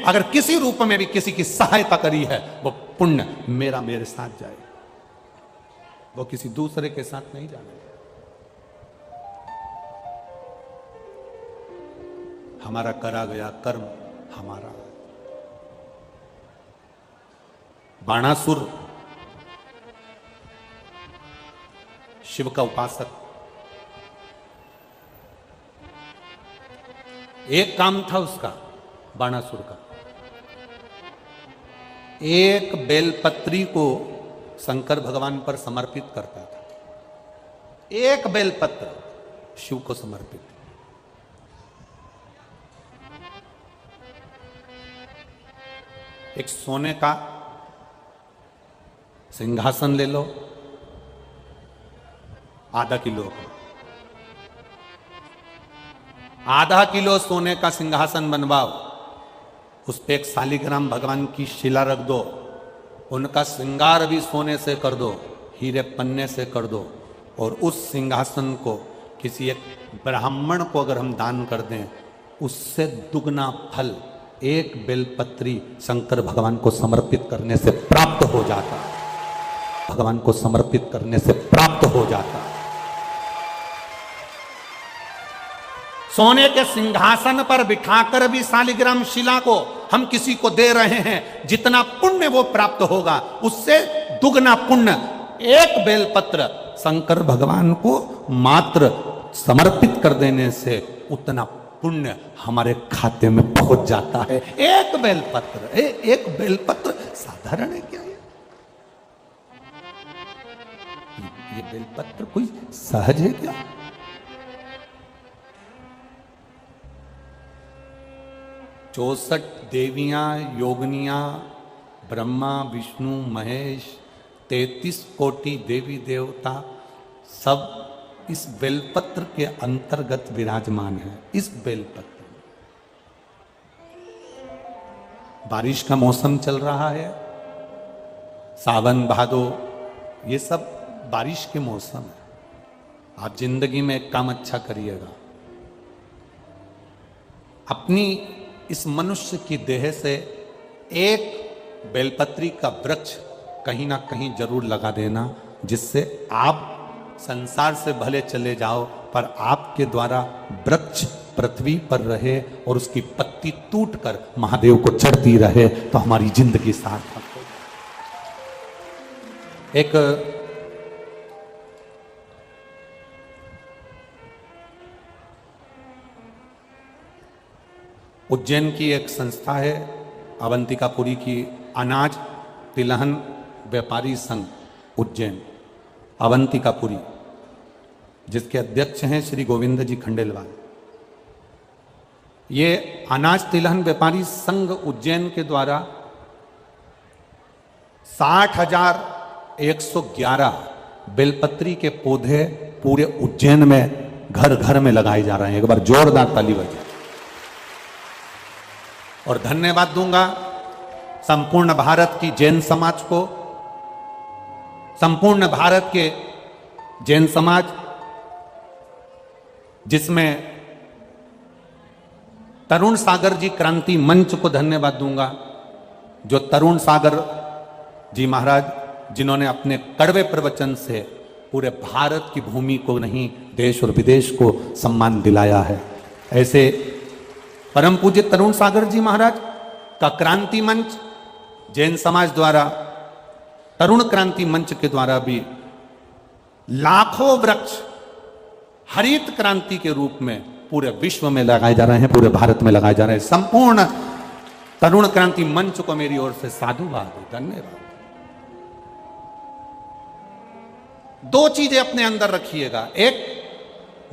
अगर किसी रूप में भी किसी की सहायता करी है, वो पुण्य मेरा मेरे साथ जाए, वो किसी दूसरे के साथ नहीं जाने। हमारा करा गया कर्म हमारा। बाणासुर शिव का उपासक, एक काम था उसका, बाणासुर का, एक बेलपत्री को शंकर भगवान पर समर्पित करता था। एक बेलपत्र शिव को समर्पित। एक सोने का सिंहासन ले लो, आधा किलो का, आधा किलो सोने का सिंहासन बनवाओ, उस पे एक शालिग्राम भगवान की शिला रख दो, उनका श्रृंगार भी सोने से कर दो, हीरे पन्ने से कर दो, और उस सिंहासन को किसी एक ब्राह्मण को अगर हम दान कर दें, उससे दुगना फल एक बेलपत्री शंकर भगवान को समर्पित करने से प्राप्त हो जाता। भगवान को समर्पित करने से प्राप्त हो जाता। सोने के सिंहासन पर बिठाकर भी शालिग्राम शिला को हम किसी को दे रहे हैं, जितना पुण्य वो प्राप्त होगा उससे दुगना पुण्य एक बेलपत्र शंकर भगवान को मात्र समर्पित कर देने से उतना पुण्य हमारे खाते में पहुंच जाता है। एक बेलपत्र, एक बेलपत्र साधारण है क्या? ये बेलपत्र कोई सहज है क्या? चौसठ देवियां योगनियां, ब्रह्मा विष्णु महेश, 33 कोटि देवी देवता सब इस बेलपत्र के अंतर्गत विराजमान है। इस बेलपत्र, बारिश का मौसम चल रहा है, सावन भादो, ये सब बारिश के मौसम है। आप जिंदगी में एक काम अच्छा करिएगा, अपनी इस मनुष्य की देह से एक बेलपत्री का वृक्ष कहीं ना कहीं जरूर लगा देना, जिससे आप संसार से भले चले जाओ पर आपके द्वारा वृक्ष पृथ्वी पर रहे और उसकी पत्ती टूटकर महादेव को चढ़ती रहे, तो हमारी जिंदगी सार्थक हो। एक उज्जैन की एक संस्था है, अवंतिकापुरी की, अनाज तिलहन व्यापारी संघ उज्जैन अवंतिकापुरी, जिसके अध्यक्ष हैं श्री गोविंद जी खंडेलवाल। ये अनाज तिलहन व्यापारी संघ उज्जैन के द्वारा 60,111 बेलपत्री के पौधे पूरे उज्जैन में घर घर में लगाए जा रहे हैं। एक बार जोरदार ताली बजाएं। और धन्यवाद दूंगा संपूर्ण भारत की जैन समाज को, संपूर्ण भारत के जैन समाज, जिसमें तरुण सागर जी क्रांति मंच को धन्यवाद दूंगा, जो तरुण सागर जी महाराज, जिन्होंने अपने कड़वे प्रवचन से पूरे भारत की भूमि को नहीं, देश और विदेश को सम्मान दिलाया है। ऐसे परम पूज्य तरुण सागर जी महाराज का क्रांति मंच जैन समाज द्वारा, तरुण क्रांति मंच के द्वारा भी लाखों वृक्ष हरित क्रांति के रूप में पूरे विश्व में लगाए जा रहे हैं, पूरे भारत में लगाए जा रहे हैं। संपूर्ण तरुण क्रांति मंच को मेरी ओर से साधुवाद, धन्यवाद। दो चीजें अपने अंदर रखिएगा। एक,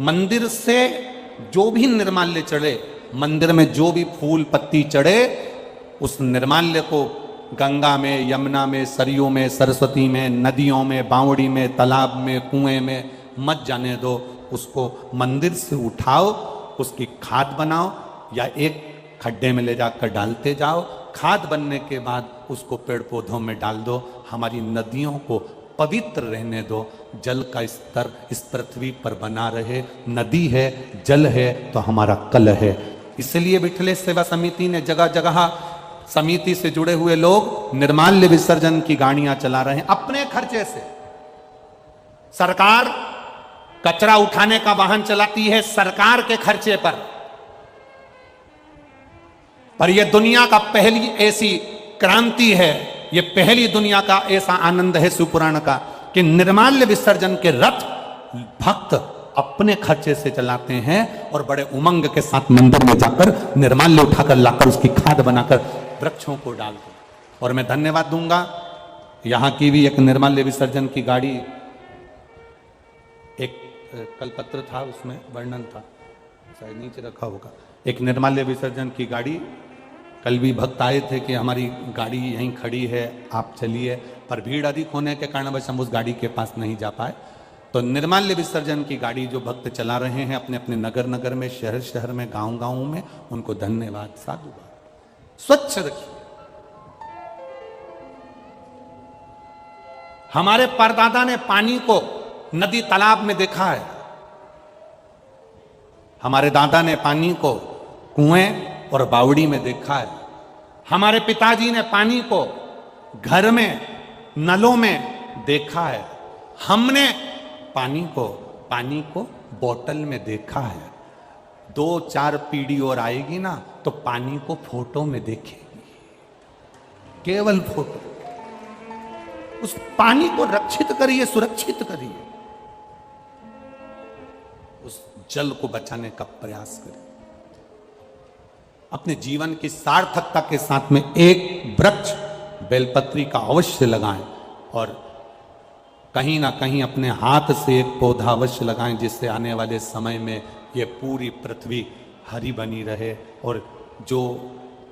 मंदिर से जो भी निर्माल्य चढ़े, मंदिर में जो भी फूल पत्ती चढ़े, उस निर्माल्य को गंगा में, यमुना में, सरयू में, सरस्वती में, नदियों में, बावड़ी में, तालाब में, कुएं में मत जाने दो। उसको मंदिर से उठाओ, उसकी खाद बनाओ या एक खड्डे में ले जाकर डालते जाओ। खाद बनने के बाद उसको पेड़ पौधों में डाल दो। हमारी नदियों को पवित्र रहने दो, जल का स्तर इस पृथ्वी पर बना रहे। नदी है, जल है तो हमारा कल है। इसलिए विठलेश सेवा समिति ने जगह जगह समिति से जुड़े हुए लोग निर्माल्य विसर्जन की गाड़ियां चला रहे हैं अपने खर्चे से। सरकार कचरा उठाने का वाहन चलाती है सरकार के खर्चे पर यह दुनिया का पहली ऐसी क्रांति है, यह पहली दुनिया का ऐसा आनंद है शिवपुराण का कि निर्माल्य विसर्जन के रथ भक्त अपने खर्चे से चलाते हैं और बड़े उमंग के साथ मंदिर में जाकर निर्माल्य उठाकर लाकर उसकी खाद बनाकर वृक्षों को डालते हैं। और मैं धन्यवाद दूंगा, यहां की भी एक निर्माल्य विसर्जन की गाड़ी, एक कलपत्र था उसमें वर्णन था, शायद नीचे रखा होगा, एक निर्माल्य विसर्जन की गाड़ी। कल भी भक्त आए थे कि हमारी गाड़ी यहीं खड़ी है, आप चलिए, पर भीड़ अधिक होने के कारणवश हम उस गाड़ी के पास नहीं जा पाए। तो निर्माल्य विसर्जन की गाड़ी जो भक्त चला रहे हैं अपने अपने नगर नगर में, शहर शहर में, गांव गांव में, उनको धन्यवाद, साधुवाद। स्वच्छ रखिए। हमारे परदादा ने पानी को नदी तालाब में देखा है, हमारे दादा ने पानी को कुएं और बावड़ी में देखा है, हमारे पिताजी ने पानी को घर में नलों में देखा है, हमने पानी को बोतल में देखा है। 2-4 पीढ़ी और आएगी ना तो पानी को फोटो में देखेगी, केवल फोटो। उस पानी को रक्षित करिए, सुरक्षित करिए, उस जल को बचाने का प्रयास करिए। अपने जीवन की सार्थकता के साथ में एक वृक्ष बेलपत्री का अवश्य लगाएं और कहीं ना कहीं अपने हाथ से एक पौधा अवश्य लगाएं, जिससे आने वाले समय में ये पूरी पृथ्वी हरी बनी रहे। और जो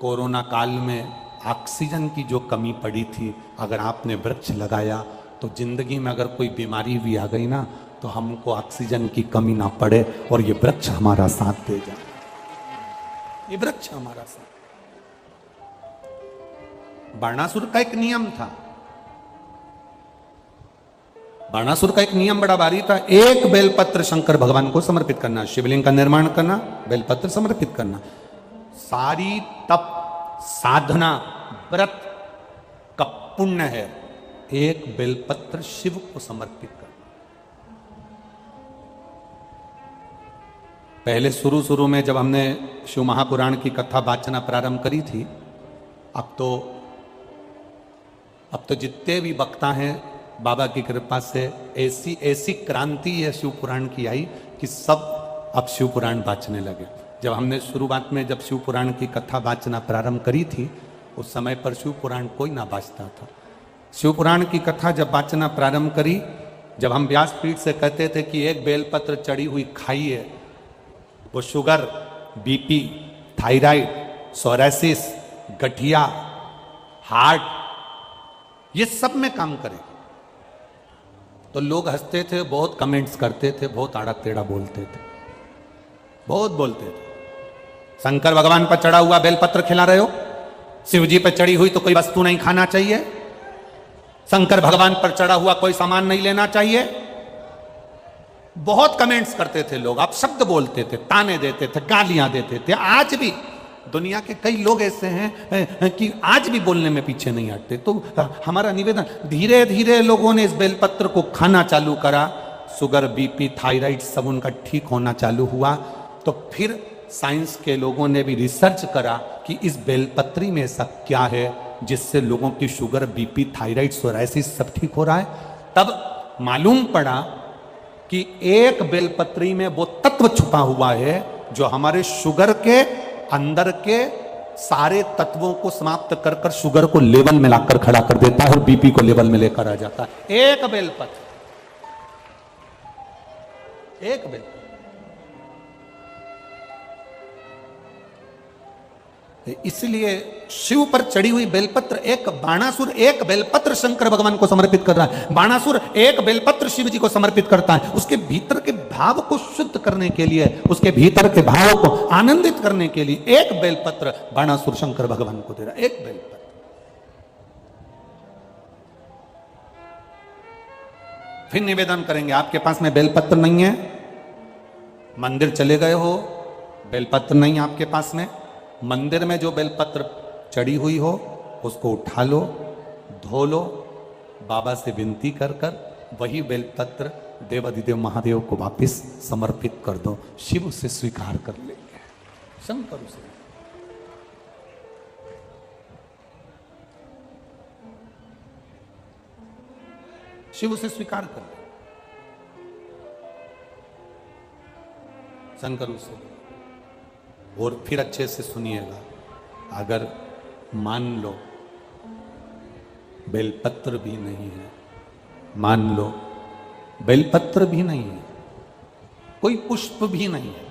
कोरोना काल में ऑक्सीजन की जो कमी पड़ी थी, अगर आपने वृक्ष लगाया तो जिंदगी में अगर कोई बीमारी भी आ गई ना तो हमको ऑक्सीजन की कमी ना पड़े और ये वृक्ष हमारा साथ दे जाए, ये वृक्ष हमारा साथ। बाणासुर का एक नियम था, बाणासुर का एक नियम बड़ा भारी था, एक बेलपत्र शंकर भगवान को समर्पित करना, शिवलिंग का निर्माण करना, बेलपत्र समर्पित करना। सारी तप साधना व्रत का पुण्य है एक बेलपत्र शिव को समर्पित करना। पहले शुरू में जब हमने शिव महापुराण की कथा वाचना प्रारंभ करी थी, अब तो जितने भी वक्ता हैं बाबा की कृपा से ऐसी क्रांति है शिव पुराण की आई कि सब अब शिव पुराण वाचने लगे। जब हमने शुरुआत में जब शिव पुराण की कथा वाचना प्रारंभ करी थी उस समय पर शिव पुराण कोई ना वाचता था। शिव पुराण की कथा जब वाचना प्रारंभ करी, जब हम व्यासपीठ से कहते थे कि एक बेलपत्र चढ़ी हुई खाइए, वो शुगर, बीपी, थायराइड, सोरासिस, गठिया, हार्ट, ये सब में काम करे। तो लोग हंसते थे, बहुत कमेंट्स करते थे, बहुत आड़ा टेढ़ा बोलते थे, बहुत बोलते थे। शंकर भगवान पर चढ़ा हुआ बेलपत्र खिला रहे हो, शिव जी पर चढ़ी हुई तो कोई वस्तु नहीं खाना चाहिए, शंकर भगवान पर चढ़ा हुआ कोई सामान नहीं लेना चाहिए। बहुत कमेंट्स करते थे लोग, आप शब्द बोलते थे, ताने देते थे, गालियां देते थे। आज भी दुनिया के कई लोग ऐसे हैं कि आज भी बोलने में पीछे नहीं हटते। तो हमारा निवेदन, धीरे धीरे लोगों ने इस बेलपत्र को खाना चालू करा, शुगर, बीपी, थायराइड सब उनका ठीक होना चालू हुआ। तो फिर साइंस के लोगों ने भी रिसर्च करा कि इस बेलपत्री में ऐसा क्या है जिससे लोगों की शुगर, बीपी, थायराइड, सोराइसिस सब ठीक हो रहा है। तब मालूम पड़ा कि एक बेलपत्री में वो तत्व छुपा हुआ है जो हमारे शुगर के अंदर के सारे तत्वों को समाप्त कर कर शुगर को लेवल में लाकर खड़ा कर देता है और बीपी को लेवल में लेकर आ जाता है। एक बेलपत्र, एक बेलपत्र। इसलिए शिव पर चढ़ी हुई बेलपत्र, एक बाणासुर एक बेलपत्र शंकर भगवान को समर्पित कर रहा है, बाणासुर एक बेलपत्र शिव जी को समर्पित करता है। उसके भीतर के भाव को शुद्ध करने के लिए, उसके भीतर के भाव को आनंदित करने के लिए एक बेलपत्र बाणासुर शंकर भगवान को दे रहा है, एक बेलपत्र। फिर निवेदन करेंगे, आपके पास में बेलपत्र नहीं है, मंदिर चले गए हो, बेलपत्र नहीं आपके पास में, मंदिर में जो बेलपत्र चढ़ी हुई हो उसको उठा लो, धो लो, बाबा से विनती कर कर वही बेलपत्र देवाधिदेव महादेव को वापस समर्पित कर दो, शिव उसे स्वीकार कर लेंगे, शंकर उसे। शिव उसे स्वीकार कर ले, शंकर उसे। और फिर अच्छे से सुनिएगा, अगर मान लो बेलपत्र भी नहीं है, मान लो बेलपत्र भी नहीं है, कोई पुष्प भी नहीं है,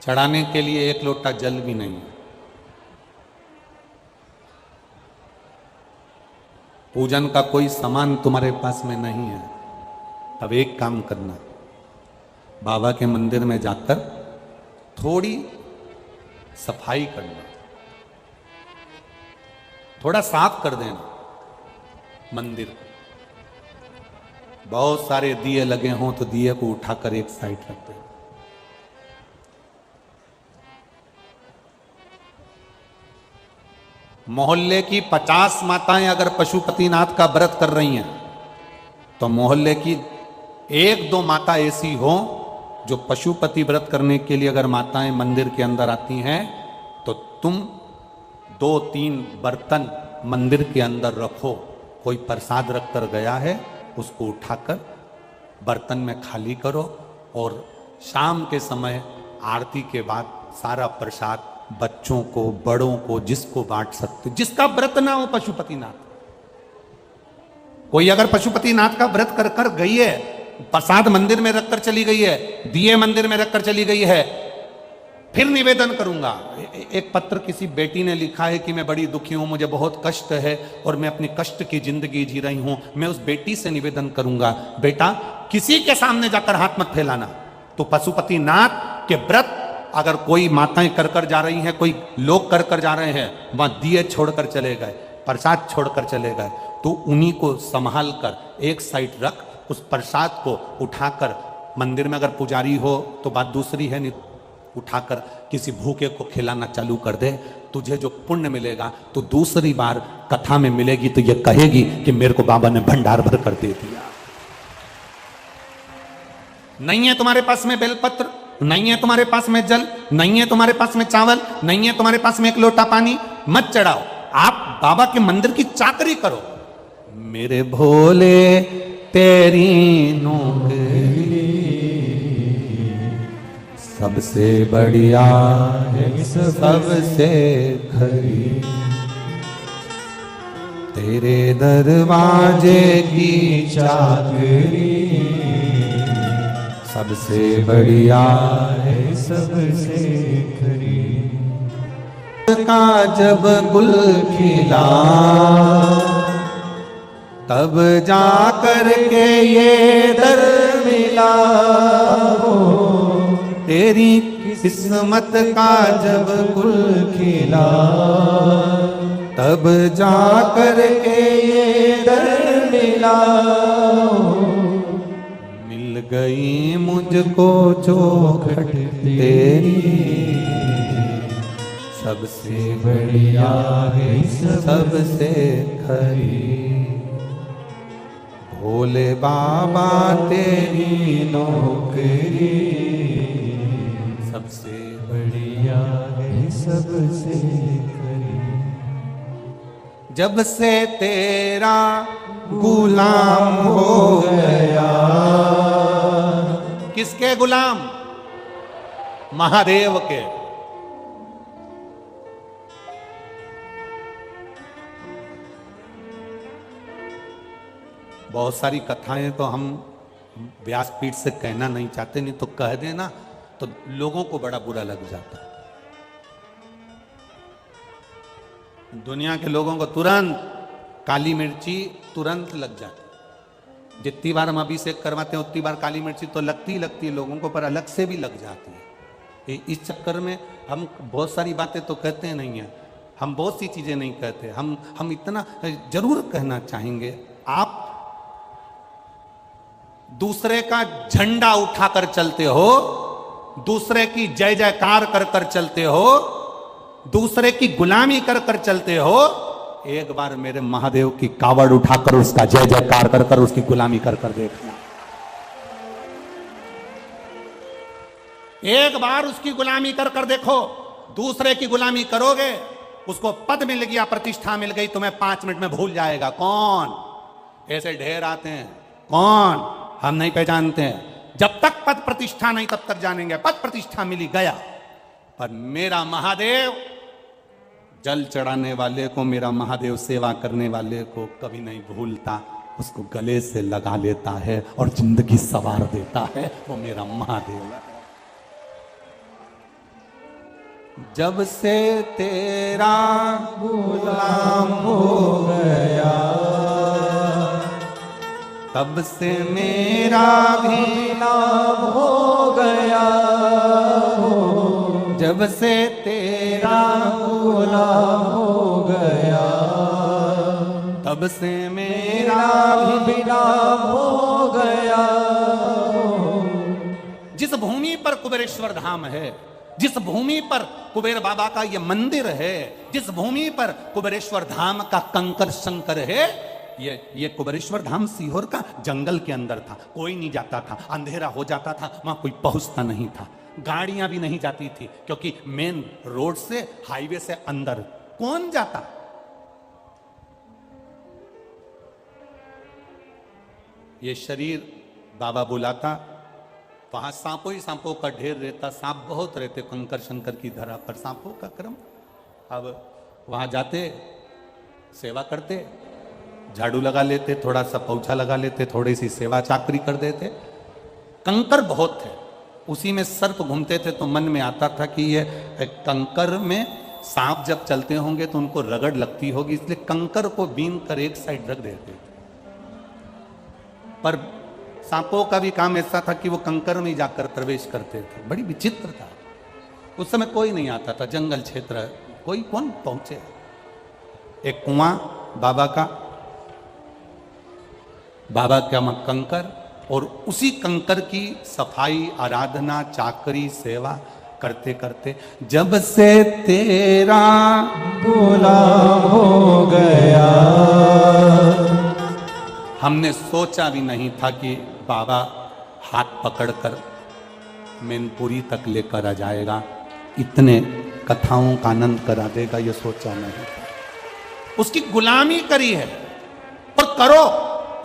चढ़ाने के लिए एक लोटा जल भी नहीं है, पूजन का कोई सामान तुम्हारे पास में नहीं है, तब एक काम करना, बाबा के मंदिर में जाकर थोड़ी सफाई करना, थोड़ा साफ कर देना मंदिर। बहुत सारे दिए लगे हों तो दिए को उठाकर एक साइड रख देना। मोहल्ले की 50 माताएं अगर पशुपतिनाथ का व्रत कर रही हैं तो मोहल्ले की 1-2 माता ऐसी हो जो पशुपति व्रत करने के लिए अगर माताएं मंदिर के अंदर आती हैं तो तुम 2-3 बर्तन मंदिर के अंदर रखो, कोई प्रसाद रख कर गया है उसको उठाकर बर्तन में खाली करो और शाम के समय आरती के बाद सारा प्रसाद बच्चों को, बड़ों को, जिसको बांट सकते, जिसका व्रत ना हो पशुपतिनाथ। कोई अगर पशुपतिनाथ का व्रत कर कर गई है, प्रसाद मंदिर में रखकर चली गई है, दिए मंदिर में रखकर चली गई है, फिर निवेदन करूंगा। एक पत्र किसी बेटी ने लिखा है कि मैं बड़ी दुखी हूं, मुझे बहुत कष्ट है और मैं अपनी कष्ट की जिंदगी जी रही हूं। मैं उस बेटी से निवेदन करूंगा, बेटा किसी के सामने जाकर हाथ मत फैलाना। तो पशुपतिनाथ के व्रत अगर कोई माताएं कर कर जा रही हैं, कोई लोग कर कर जा रहे हैं, वहां दिए छोड़कर चले गए, प्रसाद छोड़कर चले गए, तो उन्हीं को संभाल कर एक साइड रख, उस प्रसाद को उठाकर मंदिर में अगर पुजारी हो तो बात दूसरी है, नहीं उठाकर किसी भूखे को खिलाना चालू कर दे, तुझे जो पुण्य मिलेगा तो दूसरी बार कथा में मिलेगी तो ये कहेगी कि मेरे को बाबा ने भंडार भर कर दे दिया। नहीं है तुम्हारे पास में बेलपत्र, नहीं है तुम्हारे पास में जल, नहीं है तुम्हारे पास में चावल, नहीं है तुम्हारे पास में एक लोटा पानी, मत चढ़ाओ, आप बाबा के मंदिर की चाकरी करो। मेरे भोले तेरी नौकरी सबसे बढ़िया है, सबसे खरी, तेरे दरवाजे की चाकरी सबसे बढ़िया है, सबसे खरी। का जब गुल खिला तब जा कर के ये दर मिला हो, तेरी किस्मत का जब गुल खिला तब जा कर के ये दर मिला हो, मिल गई मुझको चौखट तेरी सबसे बढ़िया है, सबसे खरी, भोले बाबा तेरी नौकरी सबसे बढ़िया है, सबसे खरी। जब से तेरा गुलाम हो गया, किसके गुलाम? महादेव के। बहुत सारी कथाएं तो हम व्यासपीठ से कहना नहीं चाहते, नहीं तो कह देना तो लोगों को बड़ा बुरा लग जाता है। दुनिया के लोगों को तुरंत काली मिर्ची तुरंत लग जाती। जितनी बार हम अभिषेक करवाते हैं उतनी बार काली मिर्ची तो लगती है लोगों को, पर अलग से भी लग जाती है। इस चक्कर में हम बहुत सारी बातें तो कहते नहीं हैं, हम बहुत सी चीजें नहीं कहते। हम इतना जरूर कहना चाहेंगे, आप दूसरे का झंडा उठाकर चलते हो, दूसरे की जय जयकार कर कर चलते हो, दूसरे की गुलामी कर कर चलते हो, एक बार मेरे महादेव की कावड़ उठाकर उसका जय जयकार कर कर उसकी गुलामी कर कर देखना। एक बार उसकी गुलामी कर कर देखो। दूसरे की गुलामी करोगे, उसको पद मिल गया, प्रतिष्ठा मिल गई, तुम्हें 5 मिनट में भूल जाएगा। कौन? ऐसे ढेर आते हैं, कौन? हम नहीं पहचानते हैं। जब तक पद प्रतिष्ठा नहीं तब तक जानेंगे। पद प्रतिष्ठा मिली गया। पर मेरा महादेव जल चढ़ाने वाले को, मेरा महादेव सेवा करने वाले को कभी नहीं भूलता, उसको गले से लगा लेता है और जिंदगी सवार देता है। वो मेरा महादेव है। जब से तेरा गुलाम हो गया, तब से मेरा भी नाम हो गया। जब से तेरा गुलाम हो गया, तब से मेरा भी नाम हो गया। जिस भूमि पर कुबेरेश्वर धाम है, जिस भूमि पर कुबेर बाबा का यह मंदिर है, जिस भूमि पर कुबेरेश्वर धाम का कंकर शंकर है, ये कुबेरेश्वर धाम सीहोर का जंगल के अंदर था। कोई नहीं जाता था, अंधेरा हो जाता था, वहां कोई पहुंचता नहीं था, गाड़ियां भी नहीं जाती थी, क्योंकि मेन रोड से, हाईवे से अंदर कौन जाता। ये शरीर बाबा बुलाता, वहां सांपों ही सांपों का ढेर रहता, सांप बहुत रहते कंकर शंकर की धरा पर, सांपों का क्रम। अब वहां जाते, सेवा करते, झाड़ू लगा लेते, थोड़ा सा पोछा लगा लेते, थोड़ी सी सेवा चाकरी कर देते। कंकर बहुत थे, उसी में सर्प घूमते थे, तो मन में आता था कि ये कंकर में सांप जब चलते होंगे तो उनको रगड़ लगती होगी, इसलिए कंकर को बीन कर एक साइड रख देते थे। पर सांपों का भी काम ऐसा था कि वो कंकर में जाकर प्रवेश करते थे। बड़ी विचित्र था। उस समय कोई नहीं आता था, जंगल क्षेत्र, कोई कौन पहुंचे। एक कुआं बाबा का कंकर, और उसी कंकर की सफाई, आराधना, चाकरी, सेवा करते करते जब से तेरा गुलाम हो गया, हमने सोचा भी नहीं था कि बाबा हाथ पकड़कर मैनपुरी तक लेकर आ जाएगा, इतने कथाओं का आनंद करा देगा, ये सोचा नहीं। उसकी गुलामी करी है, और करो।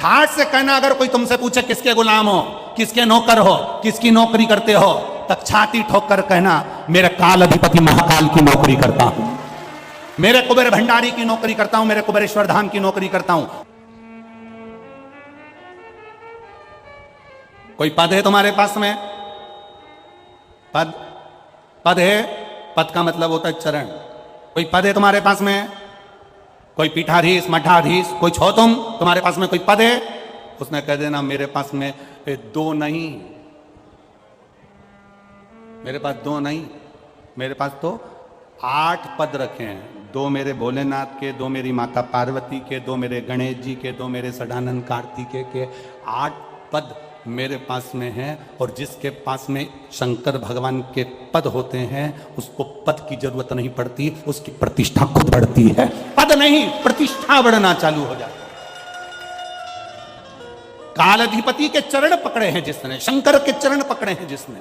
ठाठ से कहना, अगर कोई तुमसे पूछे किसके गुलाम हो, किसके नौकर हो, किसकी नौकरी करते हो, तब छाती ठोक कर कहना, मेरे काल अधिपति महाकाल की नौकरी करता हूं, मेरे कुबेर भंडारी की नौकरी करता हूं, मेरे कुबेरेश्वर धाम की नौकरी करता हूं। कोई पद है तुम्हारे पास में? पद है, पद का मतलब होता है चरण। कोई पद है तुम्हारे पास में? कोई पीठाधीश, मठाधीश, कोई छो तुम, तुम्हारे पास में कोई पद है? उसने कह देना, मेरे पास में 2 नहीं, मेरे पास 2 नहीं, मेरे पास तो 8 पद रखे हैं। 2 मेरे भोलेनाथ के, 2 मेरी माता पार्वती के, 2 मेरे गणेश जी के, 2 मेरे सदानंद कार्तिकेय के, 8 पद मेरे पास में है। और जिसके पास में शंकर भगवान के पद होते हैं, उसको पद की जरूरत नहीं पड़ती, उसकी प्रतिष्ठा खुद बढ़ती है। पद नहीं, प्रतिष्ठा बढ़ना चालू हो जाती है। कालाधिपति के चरण पकड़े हैं जिसने, शंकर के चरण पकड़े हैं जिसने,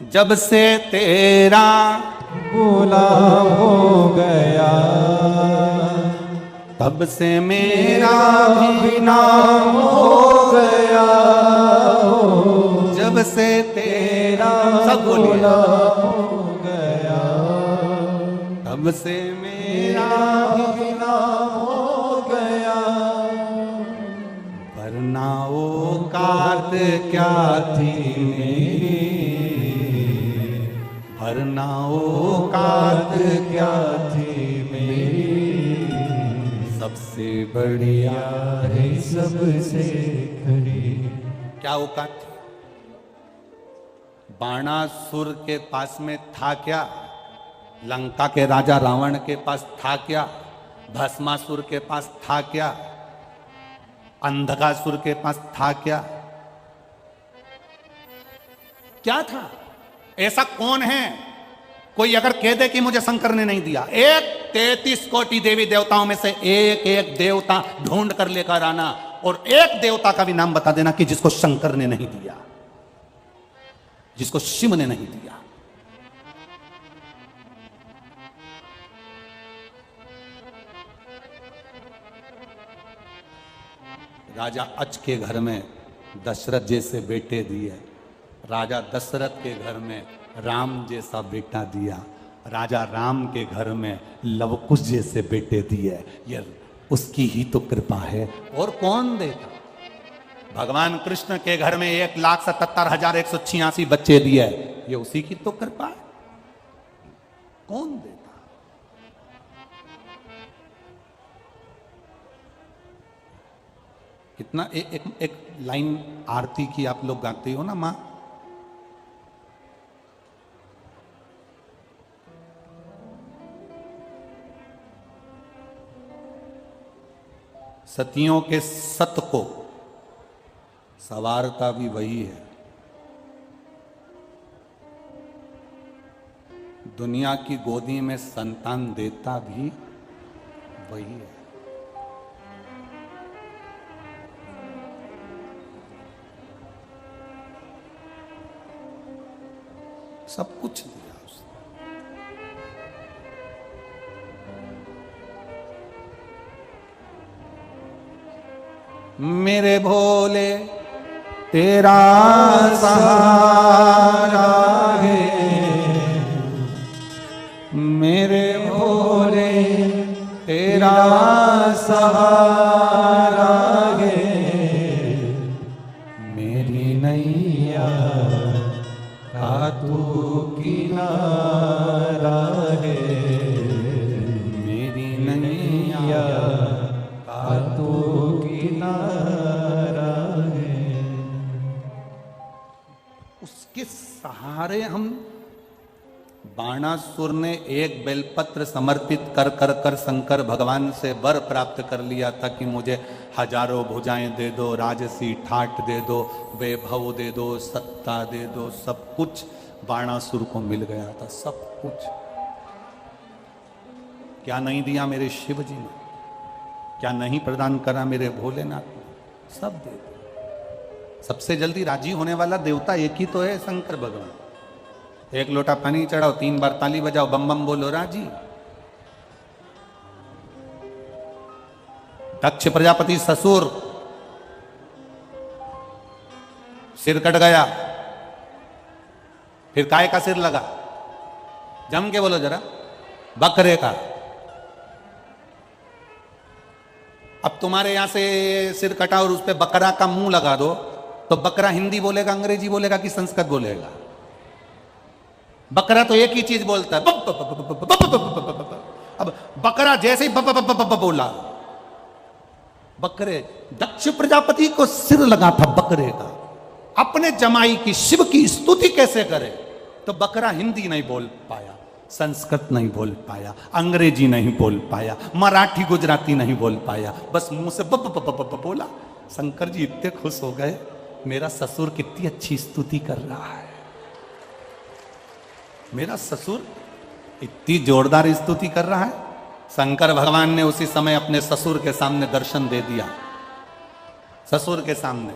जब से तेरा गुलाम हो गया, तब से मेरा भी नाम हो गया। जब से तेरा सब गुलाम हो गया, तब से मेरा भी नाम हो गया। वरना औकात क्या थी मेरी, वरना औकात क्या थी मेरी, सबसे बढ़िया है सबसे खरी। क्या औकात थी? बाणासुर के पास में था क्या? लंका के राजा रावण के पास था क्या? भस्मासुर के पास था क्या? अंधकासुर के पास था क्या? क्या था? ऐसा कौन है कोई अगर कह दे कि मुझे शंकर ने नहीं दिया, एक 33 कोटि देवी देवताओं में से एक एक देवता ढूंढ कर लेकर आना और एक देवता का भी नाम बता देना कि जिसको शंकर ने नहीं दिया, जिसको शिव ने नहीं दिया। राजा अच के घर में दशरथ जैसे बेटे दिए, राजा दशरथ के घर में राम जैसा बेटा दिया, राजा राम के घर में लवकुश जैसे बेटे दिए। ये उसकी ही तो कृपा है, और कौन देता। भगवान कृष्ण के घर में 1,77,186 बच्चे दिए, ये उसी की तो कृपा है, कौन देता। कितना एक लाइन आरती की आप लोग गाते हो ना, मां सतियों के सत को सवारता भी वही है, दुनिया की गोदी में संतान देता भी वही है। सब कुछ दिया उसने। मेरे भोले तेरा सहारा है, मेरे भोले तेरा सहारा है, मेरी नैया का तू किनारा है, मेरी नैया का तू किनारा है। उसके सहारे हम, बाणासुर ने एक बेलपत्र समर्पित कर कर कर शंकर भगवान से वर प्राप्त कर लिया था कि मुझे हजारों भुजाएं दे दो, राजसी ठाट दे दो, वैभव दे दो, सत्ता दे दो, सब कुछ बाणासुर को मिल गया था, सब कुछ। क्या नहीं दिया मेरे शिव जी ने, क्या नहीं प्रदान करा मेरे भोलेनाथ ने, सब दे दिया। सबसे जल्दी राजी होने वाला देवता एक ही तो है, शंकर भगवान। एक लोटा पानी चढ़ाओ, 3 बार ताली बजाओ, बम बम बोलो, राजी। दक्ष प्रजापति ससुर, सिर कट गया, फिर काय का सिर लगा, जम के बोलो जरा, बकरे का। अब तुम्हारे यहां से सिर कटा और उस पे बकरा का मुंह लगा दो, तो बकरा हिंदी बोलेगा, अंग्रेजी बोलेगा कि संस्कृत बोलेगा? बकरा तो एक ही चीज बोलता है, अब बकरा जैसे ही बोला, बकरे, दक्ष प्रजापति को सिर लगा था बकरे का, अपने जमाई की शिव की स्तुति कैसे करे? तो बकरा हिंदी नहीं बोल पाया, संस्कृत नहीं बोल पाया, अंग्रेजी नहीं बोल पाया, मराठी गुजराती नहीं बोल पाया, बस मुंह से बोला। शंकर जी इतने खुश हो गए, मेरा ससुर कितनी अच्छी स्तुति कर रहा है, मेरा ससुर इतनी जोरदार स्तुति कर रहा है। शंकर भगवान ने उसी समय अपने ससुर के सामने दर्शन दे दिया। ससुर के सामने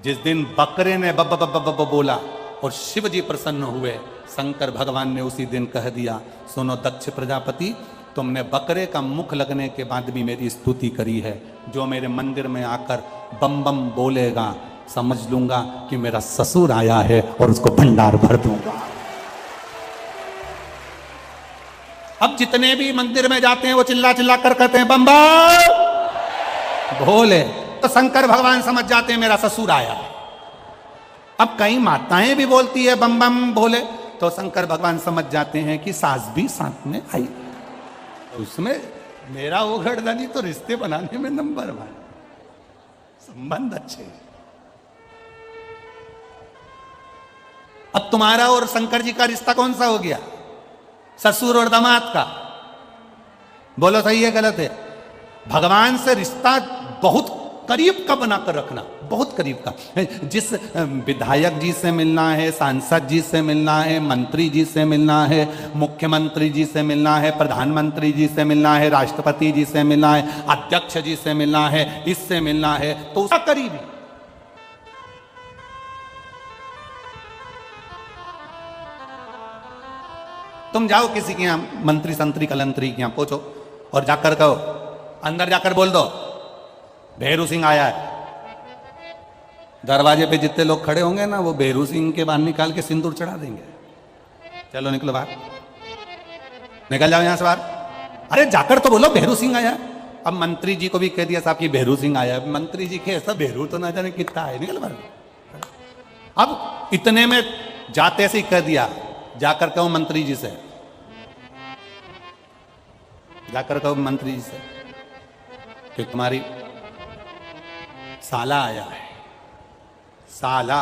जिस दिन बकरे ने बब बब बब बोला और शिव जी प्रसन्न हुए, शंकर भगवान ने उसी दिन कह दिया, सुनो दक्ष प्रजापति, तुमने बकरे का मुख लगने के बाद भी मेरी स्तुति करी है, जो मेरे मंदिर में आकर बम बम बोलेगा, समझ लूंगा कि मेरा ससुर आया है और उसको भंडार भर दूंगा। अब जितने भी मंदिर में जाते हैं वो चिल्ला चिल्ला कर कहते हैं बम बम भोले, तो शंकर भगवान समझ जाते हैं मेरा ससुर आया। अब कई माताएं भी बोलती है बम बम भोले, तो शंकर भगवान समझ जाते हैं कि सास भी साथ में आई, उसमें मेरा वो घड़दानी तो रिश्ते बनाने में नंबर 1, संबंध अच्छे। अब तुम्हारा और शंकर जी का रिश्ता कौन सा हो गया? ससुर और दामाद का। बोलो सही है गलत है? भगवान से रिश्ता बहुत करीब का बनाकर रखना, बहुत करीब का। जिस विधायक जी से मिलना है, सांसद जी से मिलना है, मंत्री जी से मिलना है, मुख्यमंत्री जी से मिलना है, प्रधानमंत्री जी से मिलना है, राष्ट्रपति जी से मिलना है, अध्यक्ष जी से मिलना है, इससे मिलना है, तो उसका करीबी। तुम जाओ किसी के यहां मंत्री संतरी कलंतरी के यहां पूछो और जाकर कहो, अंदर जाकर बोल दो भेरू सिंह आया है। दरवाजे पे जितने लोग खड़े होंगे ना, वो भेरू सिंह के बाहर निकाल के सिंदूर चढ़ा देंगे। चलो निकलो बाहर, निकल जाओ यहां से बाहर। अरे जाकर तो बोलो भेरू सिंह आया। अब मंत्री जी को भी कह दिया साहब कि भेरू सिंह आया। मंत्री जी के ऐसा भेरू तो ना जाने कितना है, निकल बाहर। अब इतने में जाते से ही कह दिया, जाकर कहो मंत्री जी से, जाकर कहो मंत्री जी से कि तुम्हारी साला आया है, साला।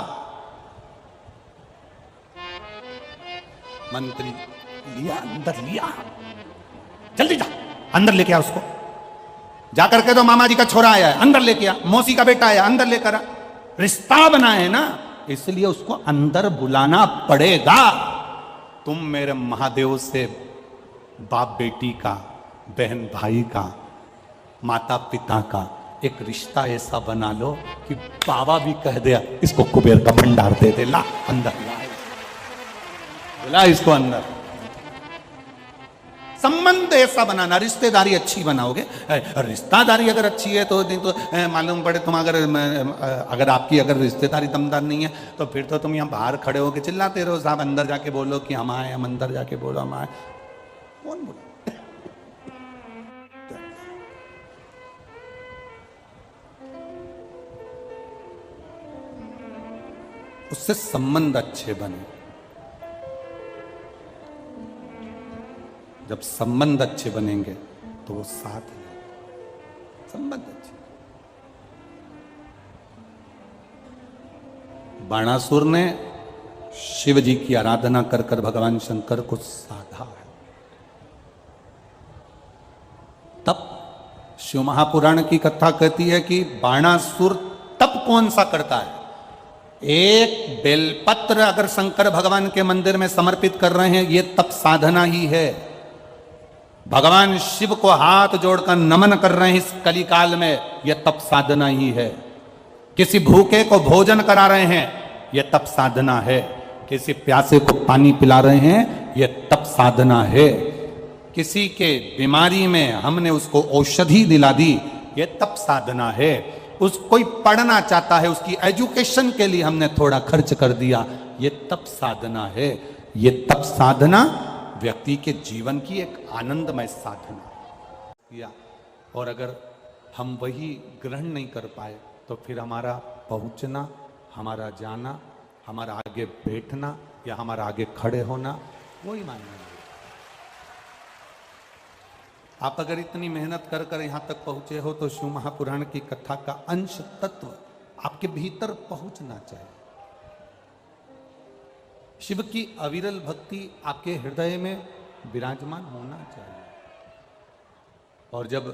मंत्री लिया, अंदर लिया, जल्दी जा अंदर लेके आ उसको। जाकर के दो मामा जी का छोरा आया है, अंदर लेके आ। मौसी का बेटा आया, अंदर लेकर आ। रिश्ता बना है ना, इसलिए उसको अंदर बुलाना पड़ेगा। तुम मेरे महादेव से बाप बेटी का, बहन भाई का, माता पिता का एक रिश्ता ऐसा बना लो कि बाबा भी कह दे इसको कुबेर का भंडार दे दे, ला अंदर ला इसको अंदर। संबंध ऐसा बनाना, रिश्तेदारी अच्छी बनाओगे। रिश्तेदारी अगर अच्छी है तो नहीं तो मालूम पड़े तुम अगर आपकी अगर रिश्तेदारी दमदार नहीं है तो फिर तो तुम यहाँ बाहर खड़े होकर चिल्लाते रहो, साहब अंदर जाके बोलो कि हम आए, हम अंदर जाके बोलो हम आए। कौन बोला? उससे संबंध अच्छे बने। जब संबंध अच्छे बनेंगे तो वो साथ है, संबंध अच्छे। बाणासुर ने शिव जी की आराधना कर कर भगवान शंकर को साधा है। तब शिव महापुराण की कथा कहती है कि बाणासुर तप कौन सा करता है। एक बेलपत्र अगर शंकर भगवान के मंदिर में समर्पित कर रहे हैं, ये तप साधना ही है। भगवान शिव को हाथ जोड़कर नमन कर रहे हैं इस कलिकाल में, यह तप साधना ही है। किसी भूखे को भोजन करा रहे हैं, यह तप साधना है। किसी प्यासे को पानी पिला रहे हैं, यह तप साधना है। किसी के बीमारी में हमने उसको औषधि दिला दी, यह तप साधना है। कोई पढ़ना चाहता है, उसकी एजुकेशन के लिए हमने थोड़ा खर्च कर दिया, यह तप साधना है। यह तप साधना व्यक्ति के जीवन की एक आनंदमय साधना किया। और अगर हम वही ग्रहण नहीं कर पाए तो फिर हमारा पहुंचना, हमारा जाना, हमारा आगे बैठना या हमारा आगे खड़े होना वही मायने नहीं। आप अगर इतनी मेहनत कर कर यहां तक पहुंचे हो तो शिव महापुराण की कथा का अंश तत्व आपके भीतर पहुंचना चाहिए। शिव की अविरल भक्ति आपके हृदय में विराजमान होना चाहिए। और जब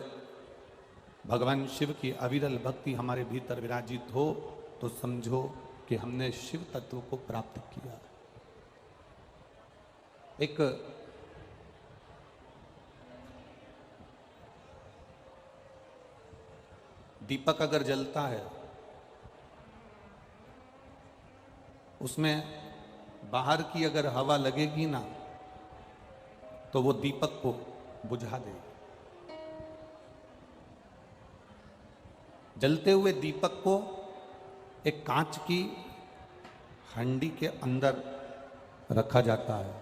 भगवान शिव की अविरल भक्ति हमारे भीतर विराजित हो तो समझो कि हमने शिव तत्व को प्राप्त किया। एक दीपक अगर जलता है, उसमें बाहर की अगर हवा लगेगी ना तो वो दीपक को बुझा देगी। जलते हुए दीपक को एक कांच की हंडी के अंदर रखा जाता है।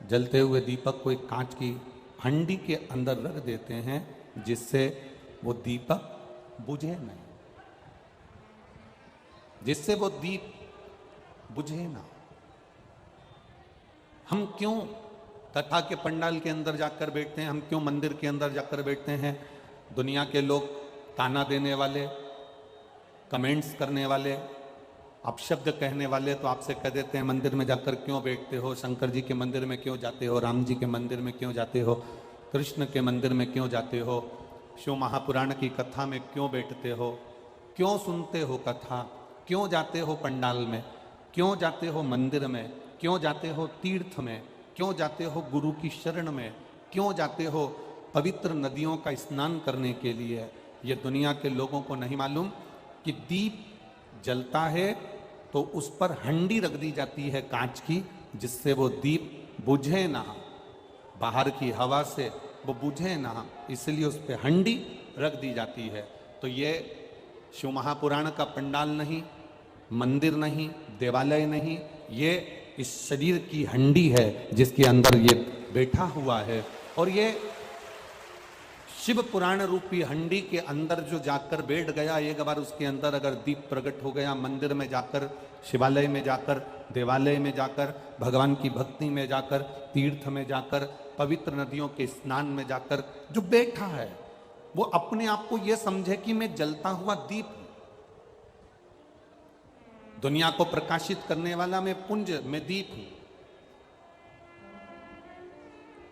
जलते हुए दीपक को एक कांच की हंडी के अंदर रख देते हैं जिससे वो दीपक बुझे नहीं, जिससे वो दीप बुझे ना। हम क्यों कथा के पंडाल के अंदर जाकर बैठते हैं, हम क्यों मंदिर के अंदर जाकर बैठते हैं? दुनिया के लोग ताना देने वाले, कमेंट्स करने वाले, अपशब्द कहने वाले तो आपसे कह देते हैं मंदिर में जाकर क्यों बैठते हो, शंकर जी के मंदिर में क्यों जाते हो, राम जी के मंदिर में क्यों जाते हो, कृष्ण के मंदिर में क्यों जाते हो। शिव महापुराण की कथा में क्यों बैठते हो, क्यों सुनते हो कथा, क्यों जाते हो पंडाल में, क्यों जाते हो मंदिर में, क्यों जाते हो तीर्थ में, क्यों जाते हो गुरु की शरण में, क्यों जाते हो पवित्र नदियों का स्नान करने के लिए। ये दुनिया के लोगों को नहीं मालूम कि दीप जलता है तो उस पर हंडी रख दी जाती है कांच की, जिससे वो दीप बुझे ना, बाहर की हवा से वो बुझे ना, इसलिए उस पर हंडी रख दी जाती है। तो ये शिव महापुराण का पंडाल नहीं, मंदिर नहीं, देवालय नहीं, ये इस शरीर की हंडी है जिसके अंदर ये बैठा हुआ है। और ये शिव पुराण रूपी हंडी के अंदर जो जाकर बैठ गया, एक बार उसके अंदर अगर दीप प्रकट हो गया, मंदिर में जाकर, शिवालय में जाकर, देवालय में जाकर, भगवान की भक्ति में जाकर, तीर्थ में जाकर, पवित्र नदियों के स्नान में जाकर जो बैठा है, वो अपने आप को यह समझे कि मैं जलता हुआ दीप हूं, दुनिया को प्रकाशित करने वाला मैं पुंज, मैं दीप हूं,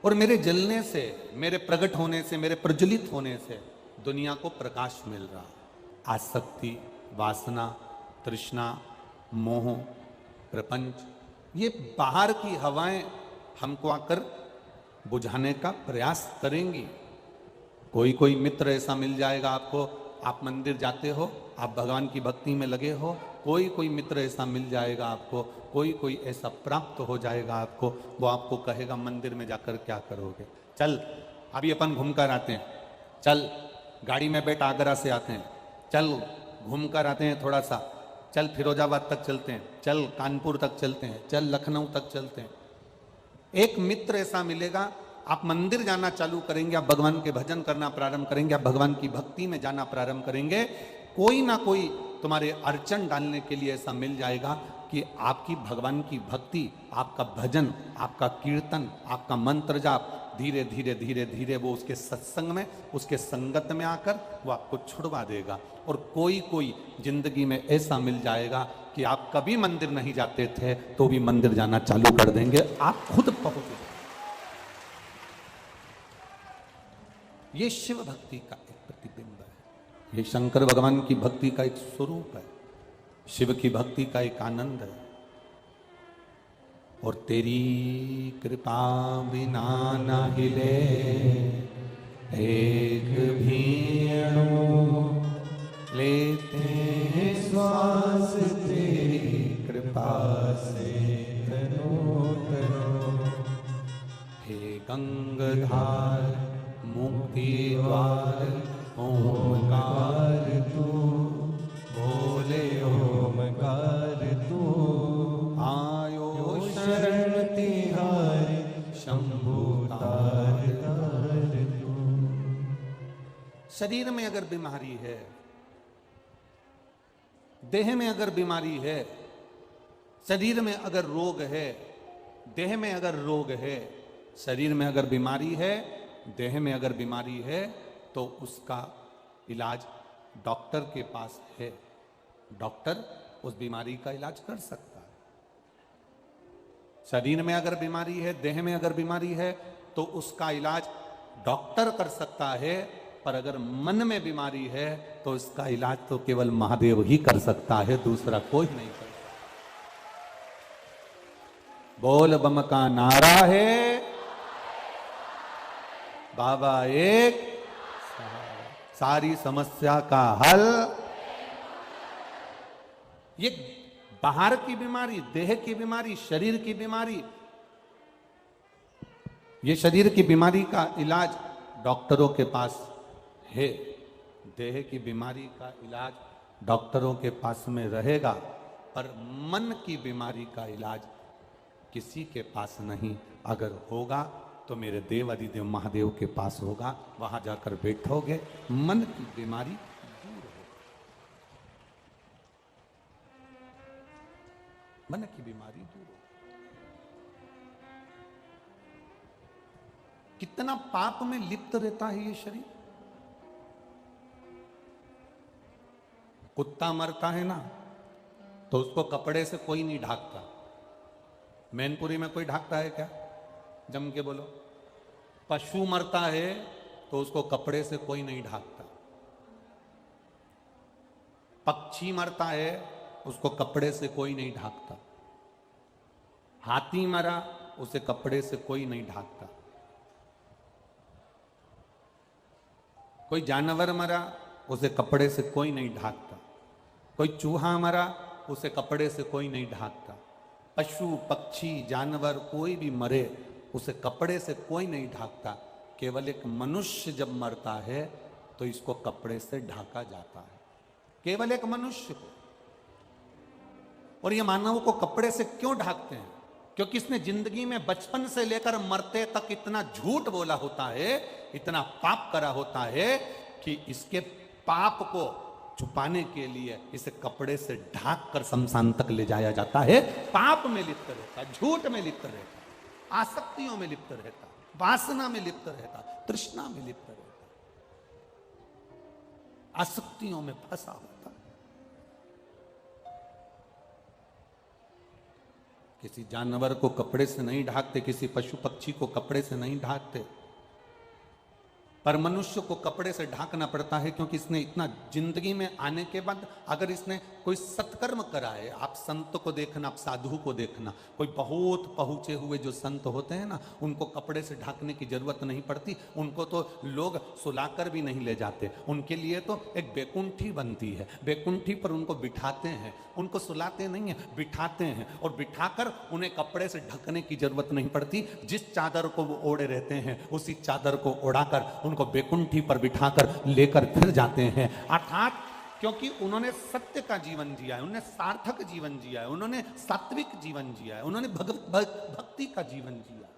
और मेरे जलने से, मेरे प्रकट होने से, मेरे प्रज्वलित होने से दुनिया को प्रकाश मिल रहा। आसक्ति, वासना, तृष्णा, मोह, प्रपंच, ये बाहर की हवाएं हमको आकर बुझाने का प्रयास करेंगी। कोई कोई मित्र ऐसा मिल जाएगा आपको, आप मंदिर जाते हो, आप भगवान की भक्ति में लगे हो, कोई कोई मित्र ऐसा मिल जाएगा आपको, कोई कोई ऐसा प्राप्त हो जाएगा आपको, वो आपको कहेगा मंदिर में जाकर क्या करोगे, चल अभी अपन घूम कर आते हैं, चल गाड़ी में बैठ आगरा से आते हैं, चल घूम कर आते हैं थोड़ा सा, चल फिरोजाबाद तक चलते हैं, चल कानपुर तक चलते हैं, चल लखनऊ तक चलते हैं। एक मित्र ऐसा मिलेगा, आप मंदिर जाना चालू करेंगे, आप भगवान के भजन करना प्रारंभ करेंगे, आप भगवान की भक्ति में जाना प्रारंभ करेंगे, कोई ना कोई तुम्हारे अड़चन डालने के लिए ऐसा मिल जाएगा कि आपकी भगवान की भक्ति, आपका भजन, आपका कीर्तन, आपका मंत्र जाप धीरे धीरे धीरे धीरे वो उसके सत्संग में, उसके संगत में आकर वो आपको छुड़वा देगा। और कोई कोई जिंदगी में ऐसा मिल जाएगा कि आप कभी मंदिर नहीं जाते थे तो भी मंदिर जाना चालू कर देंगे, आप खुद पहुंचे। ये शिव भक्ति का एक प्रतिबिंब है, ये शंकर भगवान की भक्ति का एक स्वरूप है, शिव की भक्ति का एक आनंद है। और तेरी कृपा बिना न हिले एक भी अणु, लेते हैं श्वास तेरी कृपा से तनो तनो। हे गंगाधार मुक्ति द्वार ओमकार तू, बोले ओमकार तू, आयो शरण तिहार शंभु तार तार तू। शरीर में अगर बीमारी है, देह में अगर बीमारी है, शरीर में अगर रोग है, देह में अगर रोग है, शरीर में अगर बीमारी है, देह में अगर बीमारी है, तो उसका इलाज डॉक्टर के पास है। डॉक्टर उस बीमारी का इलाज कर सकता है। शरीर में अगर बीमारी है, देह में अगर बीमारी है, तो उसका इलाज डॉक्टर कर सकता है। पर अगर मन में बीमारी है तो इसका इलाज तो केवल महादेव ही कर सकता है, दूसरा कोई नहीं कर सकता। बोल बम का नारा है, बाबा एक, सारी समस्या का हल। ये बाहर की बीमारी, देह की बीमारी, शरीर की बीमारी, ये शरीर की बीमारी का इलाज डॉक्टरों के पास है। देह की बीमारी का इलाज डॉक्टरों के पास में रहेगा, पर मन की बीमारी का इलाज किसी के पास नहीं। अगर होगा तो मेरे देव अधिदेव महादेव के पास होगा, वहां जाकर बैठोगे, मन की बीमारी दूर होगी। मन की बीमारी दूर होगी। कितना पाप में लिप्त रहता है ये शरीर। कुत्ता मरता है ना, तो उसको कपड़े से कोई नहीं ढाकता। मैनपुरी में कोई ढाकता है क्या? जम के बोलो। पशु मरता है तो उसको कपड़े से कोई नहीं ढाकता। पक्षी मरता है, उसको कपड़े से कोई नहीं ढाकता। हाथी मरा, उसे कपड़े से कोई नहीं ढाकता। कोई जानवर मरा, उसे कपड़े से कोई नहीं ढाकता। कोई चूहा मरा, उसे कपड़े से कोई नहीं ढाकता। पशु पक्षी जानवर कोई भी मरे, उसे कपड़े से कोई नहीं ढाकता। केवल एक मनुष्य जब मरता है तो इसको कपड़े से ढाका जाता है, केवल एक मनुष्य को। और ये मानव को कपड़े से क्यों ढाकते हैं? क्योंकि इसने जिंदगी में बचपन से लेकर मरते तक इतना झूठ बोला होता है, इतना पाप करा होता है कि इसके पाप को छुपाने के लिए इसे कपड़े से ढाक कर शमशान तक ले जाया जाता है। पाप में लिप्त रहता, झूठ में लिप्त रहता, आसक्तियों में लिप्त रहता, वासना में लिप्त रहता, तृष्णा में लिप्त रहता, आसक्तियों में फंसा होता। किसी जानवर को कपड़े से नहीं ढाकते, किसी पशु पक्षी को कपड़े से नहीं ढाकते, पर मनुष्य को कपड़े से ढाकना पड़ता है क्योंकि इसने इतना जिंदगी में आने के बाद अगर इसने कोई सत्कर्म करा है, आप संत को देखना, आप साधु को देखना, कोई बहुत पहुंचे हुए जो संत होते हैं ना, उनको कपड़े से ढाकने की जरूरत नहीं पड़ती। उनको तो लोग सुलाकर भी नहीं ले जाते, उनके लिए तो एक बेकुंठी बनती है, बेकुंठी पर उनको बिठाते हैं, उनको सुलाते नहीं है, बिठाते हैं, और बिठाकर उन्हें कपड़े से ढकने की जरूरत नहीं पड़ती। जिस चादर को वो ओढ़े रहते हैं उसी चादर को ओढ़ाकर उनको बेकुंठी पर बिठाकर लेकर फिर जाते हैं। अर्थात क्योंकि उन्होंने सत्य का जीवन जिया है, उन्होंने सार्थक जीवन जिया है, उन्होंने सात्विक जीवन जिया है, उन्होंने भक्ति का जीवन जिया।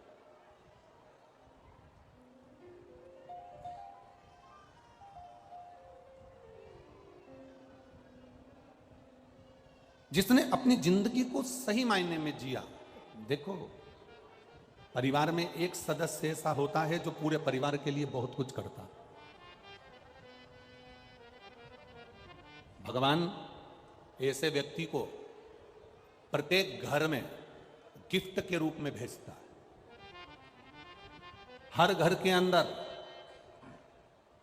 जिसने अपनी जिंदगी को सही मायने में जिया। देखो, परिवार में एक सदस्य ऐसा होता है जो पूरे परिवार के लिए बहुत कुछ करता। भगवान ऐसे व्यक्ति को प्रत्येक घर में गिफ्ट के रूप में भेजता है। हर घर के अंदर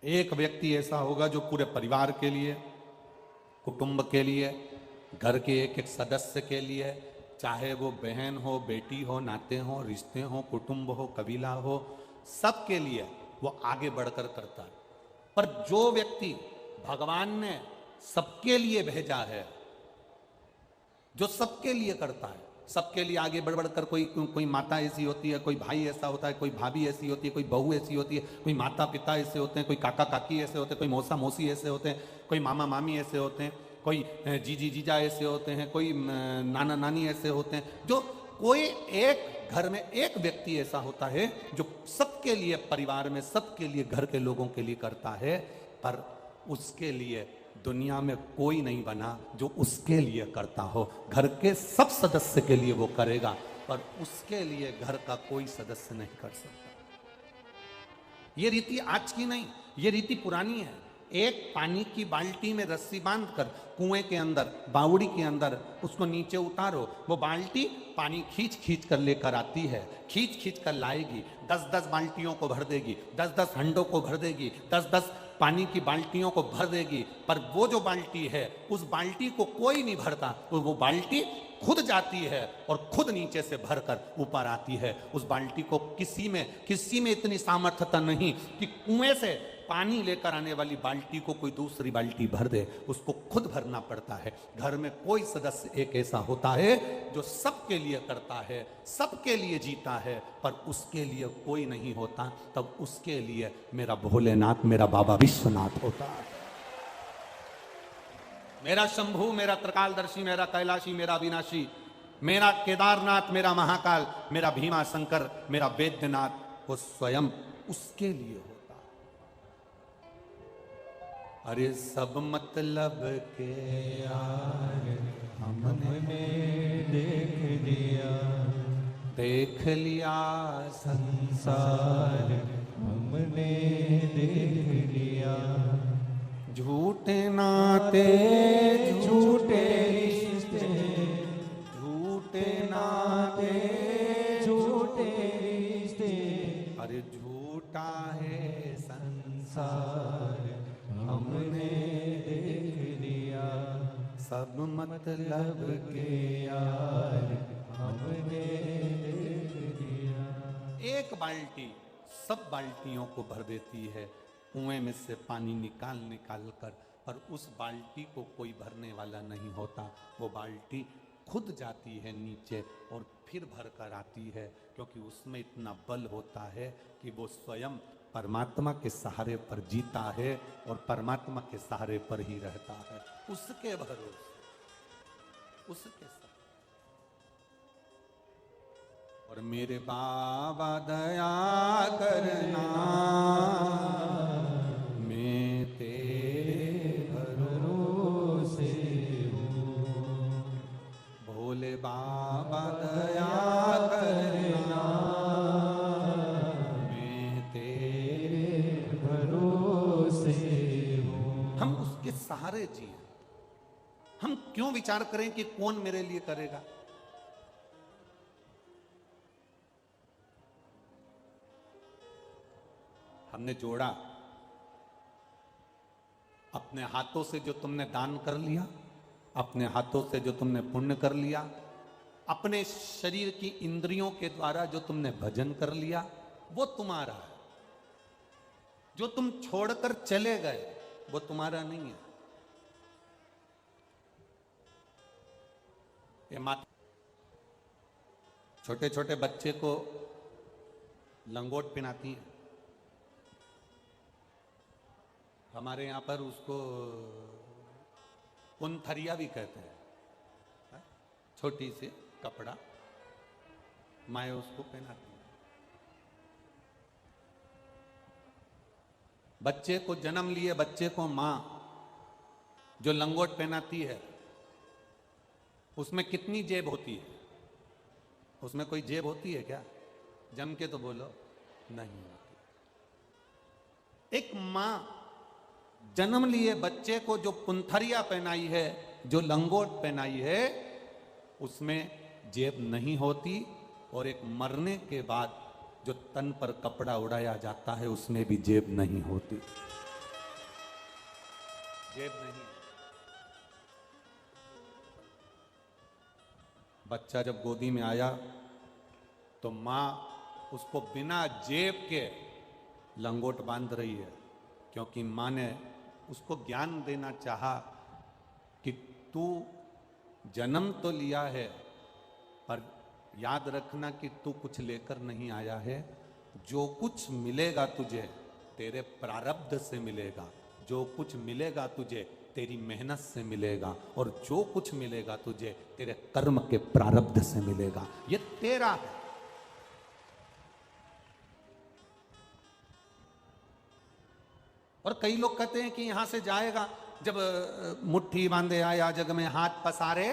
एक व्यक्ति ऐसा होगा जो पूरे परिवार के लिए, कुटुंब के लिए, घर के एक एक सदस्य के लिए, चाहे वो बहन हो, बेटी हो, नाते हो, रिश्ते हो, कुटुंब हो, कबीला हो, सबके लिए वो आगे बढ़कर करता है। पर जो व्यक्ति भगवान ने सबके लिए भेजा है, जो सबके लिए करता है, सबके लिए आगे बढ़ बढ़कर, कोई माता ऐसी होती है, कोई भाई ऐसा होता है, कोई भाभी ऐसी होती है, कोई बहू ऐसी होती है, कोई माता पिता ऐसे होते हैं, कोई काका काकी ऐसे होते हैं, कोई मौसा मौसी ऐसे होते हैं, कोई मामा मामी ऐसे होते हैं, कोई जीजी जीजा ऐसे होते हैं, कोई नाना नानी ऐसे होते हैं। जो कोई एक घर में एक व्यक्ति ऐसा होता है जो सबके लिए, परिवार में सबके लिए, घर के लोगों के लिए करता है। पर उसके लिए दुनिया में कोई नहीं बना जो उसके लिए करता हो। घर के सब सदस्य के लिए वो करेगा, पर उसके लिए घर का कोई सदस्य नहीं कर सकता। ये रीति आज की नहीं, ये रीति पुरानी है। एक पानी की बाल्टी में रस्सी बांधकर कुएं के अंदर, बावड़ी के अंदर उसको नीचे उतारो, वो बाल्टी पानी खींच खींच कर लेकर आती है, खींच खींच कर लाएगी, 10-10 बाल्टियों को भर देगी, 10-10 हंडों को भर देगी, 10-10 पानी की बाल्टियों को भर देगी। पर वो जो बाल्टी है, उस बाल्टी को कोई नहीं भरता, तो वो बाल्टी खुद जाती है और खुद नीचे से भरकर ऊपर आती है। उस बाल्टी को किसी में इतनी सामर्थ्यता नहीं कि कुएं से पानी लेकर आने वाली बाल्टी को कोई दूसरी बाल्टी भर दे, उसको खुद भरना पड़ता है। घर में कोई सदस्य एक ऐसा होता है जो सबके लिए करता है, सबके लिए जीता है, पर उसके लिए कोई नहीं होता। तब उसके लिए मेरा भोलेनाथ, मेरा बाबा विश्वनाथ होता है, मेरा शंभू, मेरा त्रिकालदर्शी, मेरा कैलाशी, मेरा अविनाशी, मेरा केदारनाथ, मेरा महाकाल, मेरा भीमा शंकर, मेरा वैद्यनाथ, वो स्वयं उसके लिए होता। अरे सब मतलब के यार हमने देख लिया संसार हमने देख लिया, झूठे नाते झूठे रिश्ते, झूठे नाते झूठे रिश्ते, पर झूठा है संसार हमने देख लिया, सब मतलब के यार हमने देख लिया। एक बाल्टी सब बाल्टियों को भर देती है, कुएं में से पानी निकाल निकाल कर, पर उस बाल्टी को कोई भरने वाला नहीं होता। वो बाल्टी खुद जाती है नीचे और फिर भर कर आती है, क्योंकि उसमें इतना बल होता है कि वो स्वयं परमात्मा के सहारे पर जीता है और परमात्मा के सहारे पर ही रहता है, उसके भरोसे, उसके साथ। और मेरे बाबा दया करना, मैं तेरे भरोसे हूँ। भोले बाबा दया करना, मैं तेरे भरोसे हूँ। हम उसके सहारे जिए। हम क्यों विचार करें कि कौन मेरे लिए करेगा? हमने जोड़ा, अपने हाथों से जो तुमने दान कर लिया, अपने हाथों से जो तुमने पुण्य कर लिया, अपने शरीर की इंद्रियों के द्वारा जो तुमने भजन कर लिया, वो तुम्हारा है। जो तुम छोड़कर चले गए वो तुम्हारा नहीं है। ये माता छोटे छोटे बच्चे को लंगोट पहनाती है। हमारे यहाँ पर उसको पुनथरिया भी कहते हैं। छोटी सी कपड़ा माए उसको पहनाती है। बच्चे को जन्म लिए बच्चे को माँ जो लंगोट पहनाती है, उसमें कितनी जेब होती है? उसमें कोई जेब होती है क्या? जम के तो बोलो, नहीं होती। एक माँ जन्म लिए बच्चे को जो पुंथरिया पहनाई है, जो लंगोट पहनाई है, उसमें जेब नहीं होती। और एक मरने के बाद जो तन पर कपड़ा उड़ाया जाता है, उसमें भी जेब नहीं होती। जेब नहीं। बच्चा जब गोदी में आया तो माँ उसको बिना जेब के लंगोट बांध रही है, क्योंकि माँ ने उसको ज्ञान देना चाहा कि तू जन्म तो लिया है, पर याद रखना कि तू कुछ लेकर नहीं आया है। जो कुछ मिलेगा तुझे तेरे प्रारब्ध से मिलेगा, जो कुछ मिलेगा तुझे तेरी मेहनत से मिलेगा, और जो कुछ मिलेगा तुझे तेरे कर्म के प्रारब्ध से मिलेगा। ये तेरा है। और कई लोग कहते हैं कि यहां से जाएगा, जब मुट्ठी बांधे आया जग में हाथ पसारे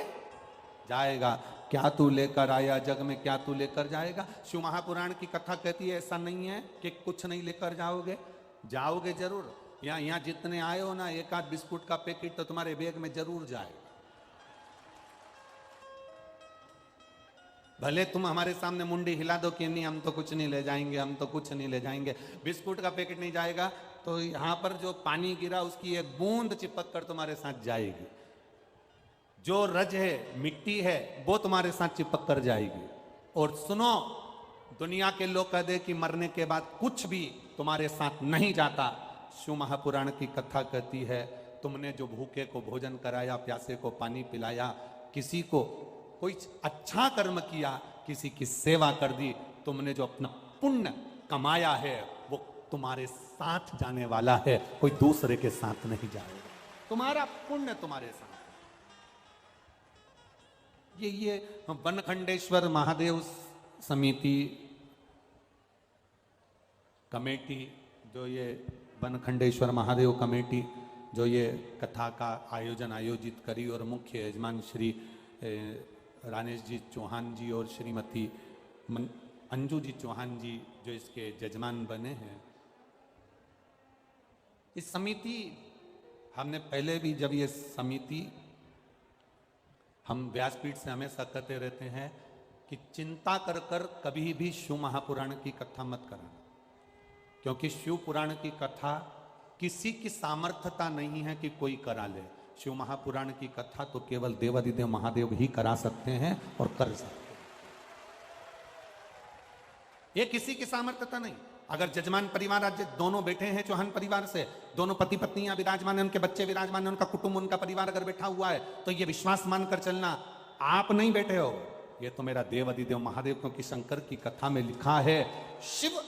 जाएगा। क्या तू लेकर आया जग में, क्या तू लेकर जाएगा? शिव महापुराण की कथा कहती है ऐसा नहीं है कि कुछ नहीं लेकर जाओगे, जाओगे जरूर। यहाँ जितने आए हो ना, एक आध बिस्कुट का पैकेट तो तुम्हारे बैग में जरूर जाएगा। भले तुम हमारे सामने मुंडी हिला दो कि नहीं हम तो कुछ नहीं ले जाएंगे, हम तो कुछ नहीं ले जाएंगे, बिस्कुट का पैकेट नहीं जाएगा, तो यहां पर जो पानी गिरा उसकी एक बूंद चिपक कर तुम्हारे साथ जाएगी। जो रज है, मिट्टी है, वो तुम्हारे साथ चिपक कर जाएगी। और सुनो, दुनिया के लोग कह दे कि मरने के बाद कुछ भी तुम्हारे साथ नहीं जाता, शिव महापुराण की कथा कहती है तुमने जो भूखे को भोजन कराया, प्यासे को पानी पिलाया, किसी को कोई अच्छा कर्म किया, किसी की सेवा कर दी, तुमने जो अपना पुण्य कमाया है वो तुम्हारे साथ जाने वाला है, कोई दूसरे के साथ नहीं जाएगा। तुम्हारा पुण्य तुम्हारे साथ। ये बनखंडेश्वर महादेव समिति कमेटी, जो ये बनखंडेश्वर महादेव कमेटी जो ये कथा का आयोजन आयोजित करी, और मुख्य यजमान श्री रानेश जी चौहान जी और श्रीमती अंजू जी चौहान जी जो इसके जजमान बने हैं। इस समिति, हमने पहले भी जब ये समिति, हम व्यासपीठ से हमेशा कहते रहते हैं कि चिंता कर कर कभी भी शिव महापुराण की कथा मत करना। क्योंकि शिव पुराण की कथा किसी की सामर्थ्यता नहीं है कि कोई करा ले। शिव महापुराण की कथा तो केवल देवादिदेव महादेव ही करा सकते हैं और कर सकते हैं। ये किसी की सामर्थ्यता नहीं। अगर जजमान परिवार आज दोनों बैठे हैं चौहान परिवार से, दोनों पति पत्नियां विराजमान है, उनके बच्चे विराजमान है, उनका कुटुंब उनका परिवार अगर बैठा हुआ है, तो ये विश्वास मानकर चलना आप नहीं बैठे हो, ये तो मेरा देव अधिदेव महादेव, क्योंकि शंकर की कथा में लिखा है शिव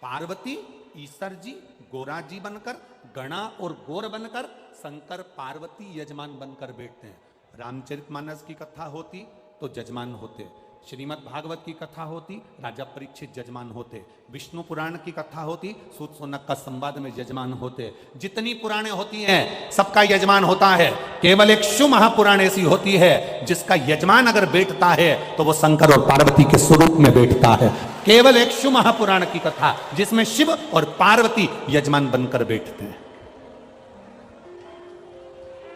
पार्वती ईश्वर जी गोरा जी बनकर, गणा और गोर बनकर शंकर पार्वती यजमान बनकर बैठते हैं। रामचरितमानस की कथा होती तो जजमान होते, श्रीमद् भागवत की कथा होती राजा परीक्षित जजमान होते, विष्णु पुराण की कथा होती सूत सोनक का संवाद में जजमान होते। जितनी पुराणे होती हैं सबका यजमान होता है, केवल एक शिव महापुराण ऐसी होती है जिसका यजमान अगर बैठता है तो वो शंकर और पार्वती के स्वरूप में बैठता है। केवल एक शिव महापुराण की कथा जिसमें शिव और पार्वती यजमान बनकर बैठते हैं,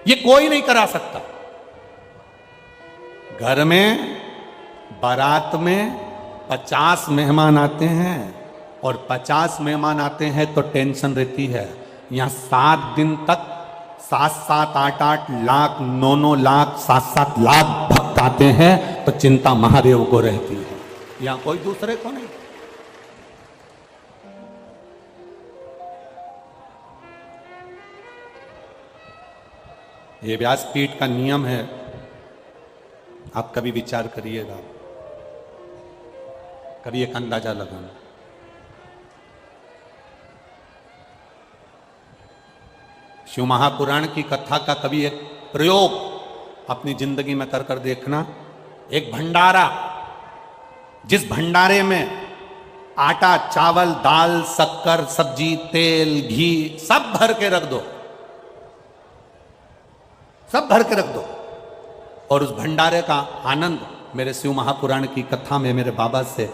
ये कोई नहीं करा सकता। घर में बारात में 50 मेहमान आते हैं और 50 मेहमान आते हैं तो टेंशन रहती है। यहां 7 दिन तक 7-7, 8-8 लाख, 9-9 लाख, 7-7 लाख भक्त आते हैं तो चिंता महादेव को रहती है, यहां कोई दूसरे को नहीं। ये व्यासपीठ का नियम है, आप कभी विचार करिएगा, कभी एक अंदाजा लगाना। शिव महापुराण की कथा का कभी एक प्रयोग अपनी जिंदगी में कर कर देखना। एक भंडारा, जिस भंडारे में आटा, चावल, दाल, शक्कर, सब्जी, तेल, घी सब भर के रख दो, सब भर के रख दो, और उस भंडारे का आनंद मेरे शिव महापुराण की कथा में मेरे बाबा से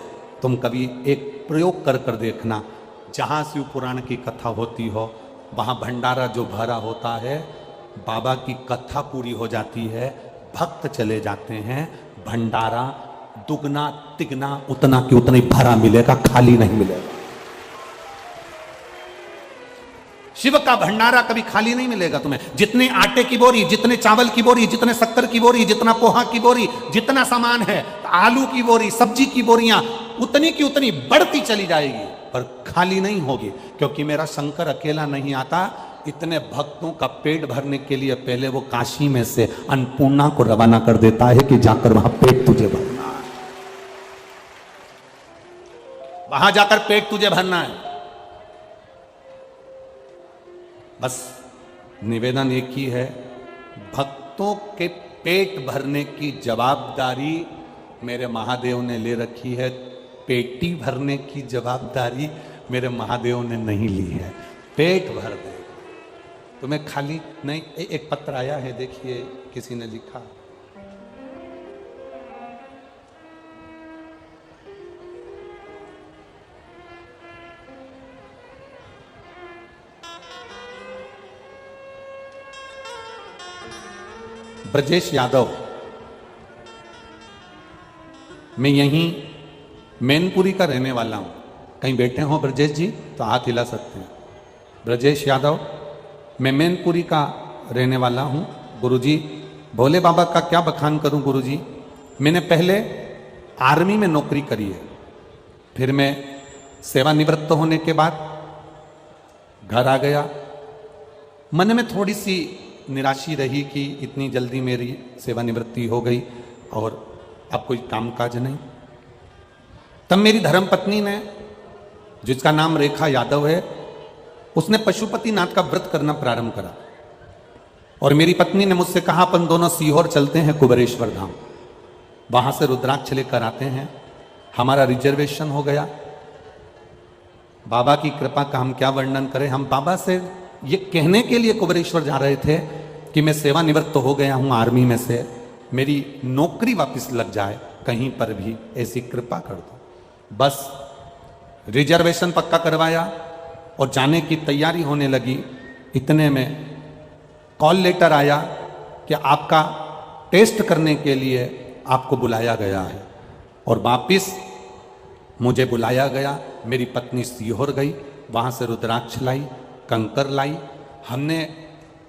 तुम कभी एक प्रयोग कर कर देखना। जहां शिव पुराण की कथा होती हो वहां भंडारा जो भरा होता है, बाबा की कथा पूरी हो जाती है, भक्त चले जाते हैं, भंडारा दुगना तिगना उतना कि उतना ही भरा मिलेगा, खाली नहीं मिलेगा। शिव का भंडारा कभी खाली नहीं मिलेगा तुम्हें। जितने आटे की बोरी, जितने चावल की बोरी, जितने शक्कर की बोरी, जितना पोहा की बोरी, जितना सामान है, आलू की बोरी, सब्जी की बोरियां उतनी की उतनी बढ़ती चली जाएगी, पर खाली नहीं होगी, क्योंकि मेरा शंकर अकेला नहीं आता। इतने भक्तों का पेट भरने के लिए पहले वो काशी में से अन्नपूर्णा को रवाना कर देता है कि जाकर वहां पेट तुझे भरना है, वहां जाकर पेट तुझे भरना है। बस निवेदन एक ही है, भक्तों के पेट भरने की जवाबदारी मेरे महादेव ने ले रखी है, पेटी भरने की जवाबदारी मेरे महादेव ने नहीं ली है। पेट भर दे, तुम्हें खाली नहीं। एक पत्र आया है, देखिए किसी ने लिखा, ब्रजेश यादव, मैं यहीं मैनपुरी का रहने वाला हूं। कहीं बैठे हो ब्रजेश जी तो हाथ हिला सकते हैं। ब्रजेश यादव, मैं मैनपुरी का रहने वाला हूं। गुरुजी, भोले बाबा का क्या बखान करूं गुरुजी। मैंने पहले आर्मी में नौकरी करी है, फिर मैं सेवानिवृत्त होने के बाद घर आ गया। मन में थोड़ी सी निराशी रही कि इतनी जल्दी मेरी सेवानिवृत्ति हो गई और अब कोई कामकाज नहीं। तब मेरी धर्मपत्नी ने, जिसका नाम रेखा यादव है, उसने पशुपतिनाथ का व्रत करना प्रारंभ करा और मेरी पत्नी ने मुझसे कहा अपन दोनों सीहोर चलते हैं कुबेरेश्वर धाम, वहां से रुद्राक्ष लेकर आते हैं। हमारा रिजर्वेशन हो गया। बाबा की कृपा का हम क्या वर्णन करें। हम बाबा से ये कहने के लिए कुबेरेश्वर जा रहे थे कि मैं सेवानिवृत्त हो गया हूं आर्मी में से, मेरी नौकरी वापस लग जाए, कहीं पर भी ऐसी कृपा कर दो। बस रिजर्वेशन पक्का करवाया और जाने की तैयारी होने लगी। इतने में कॉल लेटर आया कि आपका टेस्ट करने के लिए आपको बुलाया गया है और वापिस मुझे बुलाया गया, मेरी पत्नी सीहोर गई, वहां से रुद्राक्ष लाई, कंकर लाई। हमने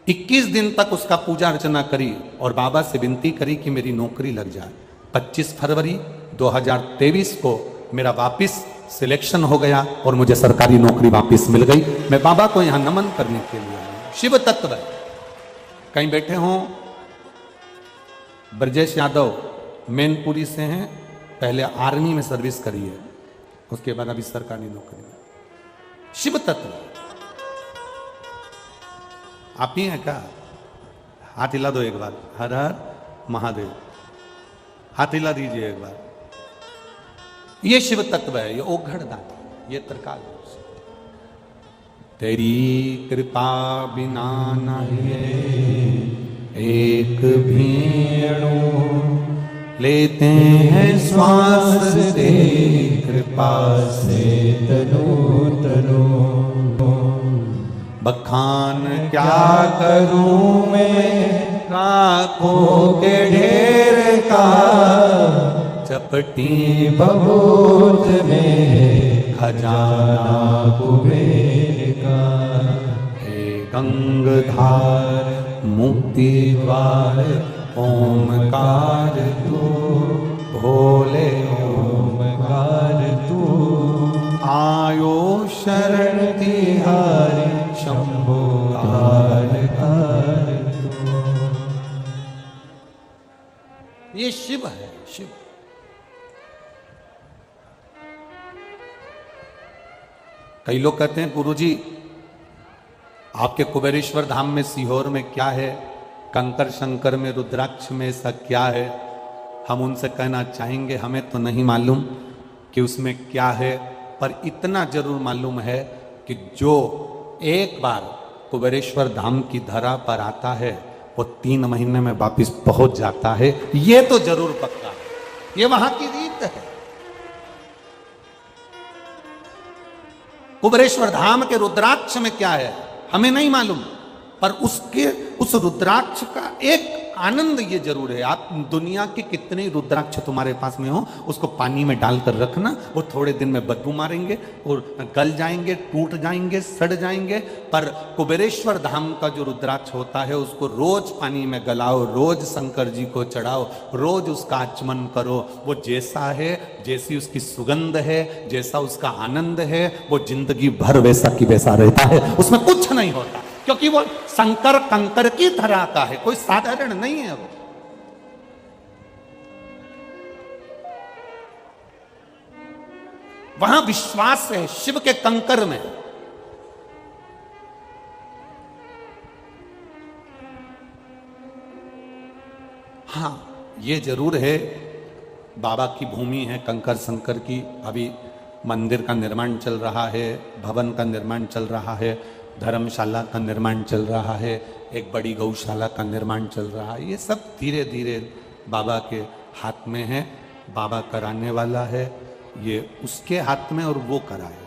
21 दिन तक उसका पूजा अर्चना करी और बाबा से विनती करी कि मेरी नौकरी लग जाए। 25 फरवरी 2023 को मेरा वापस सिलेक्शन हो गया और मुझे सरकारी नौकरी वापस मिल गई। मैं बाबा को यहां नमन करने के लिए आया। शिव तत्व है। कहीं बैठे हों, ब्रजेश यादव मैनपुरी से हैं, पहले आर्मी में सर्विस करी है, उसके बाद अभी सरकारी नौकरी में। शिव तत्व आप ही हैं क्या? हाथ हिला दो एक बार। हर हर महादेव, हाथ हिला दीजिए एक बार। ये शिव तत्व है, ये ओघड़ दाता, ये त्रिकाल। तेरी कृपा बिना नहीं एक भी अणु लेते हैं श्वास से, कृपा से तनु तनु। बखान क्या करूं मैं राखों के ढेर का, चपटी बबूत में खजाना कुबेर का। हे गंगधार मुक्ति द्वार ओमकार तू, भोले ओमकार तू। आयो शरण तिहारी शंभो कार तू। ये शिव है, शिव। कई लोग कहते हैं गुरुजी आपके कुबेरेश्वर धाम में सीहोर में क्या है, कंकर शंकर में रुद्राक्ष में ऐसा क्या है? हम उनसे कहना चाहेंगे हमें तो नहीं मालूम कि उसमें क्या है, पर इतना जरूर मालूम है कि जो एक बार कुबेरेश्वर धाम की धरा पर आता है वो 3 महीने में वापिस पहुंच जाता है। ये तो जरूर पक्का है, ये वहां की रीत है। कुबेरेश्वर धाम के रुद्राक्ष में क्या है हमें नहीं मालूम, पर उसके उस रुद्राक्ष का एक आनंद ये जरूर है। आप दुनिया के कितने रुद्राक्ष तुम्हारे पास में हो, उसको पानी में डालकर रखना, वो थोड़े दिन में बदबू मारेंगे और गल जाएंगे, टूट जाएंगे, सड़ जाएंगे। पर कुबेरेश्वर धाम का जो रुद्राक्ष होता है उसको रोज पानी में गलाओ, रोज शंकर जी को चढ़ाओ, रोज उसका आचमन करो। वो जैसा है, जैसी उसकी सुगंध है, जैसा उसका आनंद है, वो जिंदगी भर वैसा की वैसा रहता है, उसमें कुछ नहीं होता, क्योंकि वो शंकर कंकर की तरह का है, कोई साधारण नहीं है वो। वहां विश्वास है शिव के कंकर में। हां ये जरूर है, बाबा की भूमि है कंकर शंकर की। अभी मंदिर का निर्माण चल रहा है, भवन का निर्माण चल रहा है, धर्मशाला का निर्माण चल रहा है, एक बड़ी गौशाला का निर्माण चल रहा है। ये सब धीरे धीरे बाबा के हाथ में है, बाबा कराने वाला है, ये उसके हाथ में और वो कराए,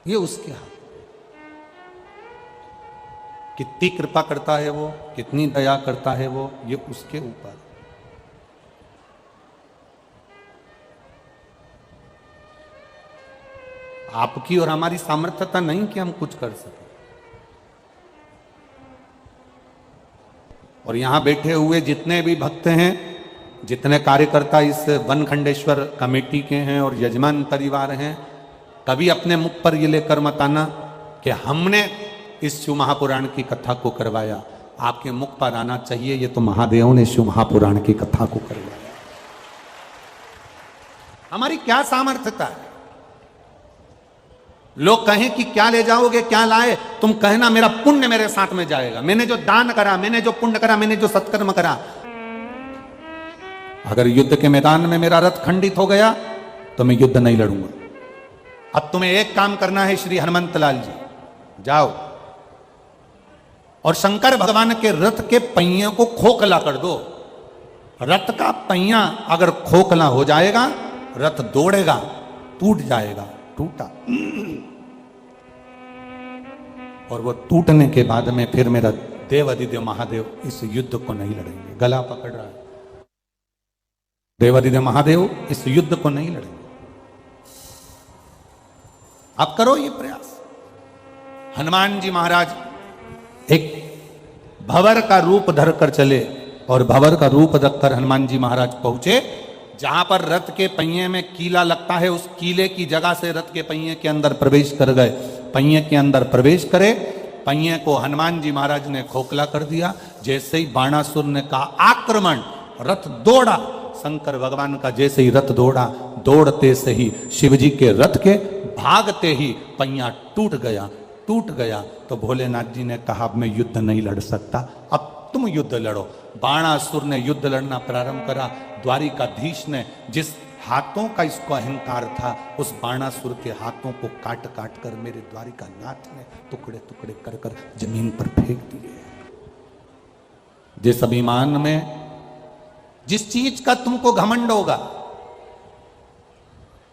ये उसके हाथ। कितनी कृपा करता है वो, कितनी दया करता है वो, ये उसके ऊपर। आपकी और हमारी सामर्थ्यता नहीं कि हम कुछ कर सके। और यहां बैठे हुए जितने भी भक्त हैं, जितने कार्यकर्ता इस वनखंडेश्वर कमेटी के हैं और यजमान परिवार हैं, कभी अपने मुख पर ये लेकर मत आना कि हमने इस शिव महापुराण की कथा को करवाया। आपके मुख पर आना चाहिए ये तो महादेव ने शिव महापुराण की कथा को करवाया। हमारी क्या सामर्थ्यता है? लोग कहें कि क्या ले जाओगे, क्या लाए, तुम कहना मेरा पुण्य मेरे साथ में जाएगा, मैंने जो दान करा, मैंने जो पुण्य करा, मैंने जो सत्कर्म करा। अगर युद्ध के मैदान में मेरा रथ खंडित हो गया तो मैं युद्ध नहीं लड़ूंगा। अब तुम्हें एक काम करना है श्री हनुमंत लाल जी, जाओ और शंकर भगवान के रथ के पहिए को खोखला कर दो। रथ का पहिया अगर खोखला हो जाएगा, रथ दौड़ेगा, टूट जाएगा। टूटा और वो टूटने के बाद में फिर मेरा देव अधिदेव महादेव इस युद्ध को नहीं लड़ेंगे। गला पकड़ रहा है। देवादिदेव महादेव इस युद्ध को नहीं लड़ेंगे। आप करो ये प्रयास। हनुमान जी महाराज एक भंवर का रूप धरकर चले और भंवर का रूप धरकर हनुमान जी महाराज पहुंचे जहां पर रथ के पहिए में कीला लगता है, उस कीले की जगह से रथ के पहिए के अंदर प्रवेश कर गए। पहिए के अंदर प्रवेश करे, पहिए को हनुमान जी महाराज ने खोखला कर दिया। जैसे ही बाणासुर ने कहा आक्रमण, रथ दौड़ा। शंकर भगवान का जैसे ही रथ दौड़ा, दौड़ते से ही शिव जी के रथ के भागते ही पहिया टूट गया। टूट गया तो भोलेनाथ जी ने कहा अब मैं युद्ध नहीं लड़ सकता, अब तुम युद्ध लड़ो। बाणासुर ने युद्ध लड़ना प्रारंभ करा। द्वारिकाधीश ने जिस हाथों का इसको अहंकार था, उस बाणासुर के हाथों को काट काट कर मेरे द्वारिकानाथ ने टुकड़े टुकड़े कर कर जमीन पर फेंक दिए। जिस अभिमान में, जिस चीज का तुमको घमंड होगा,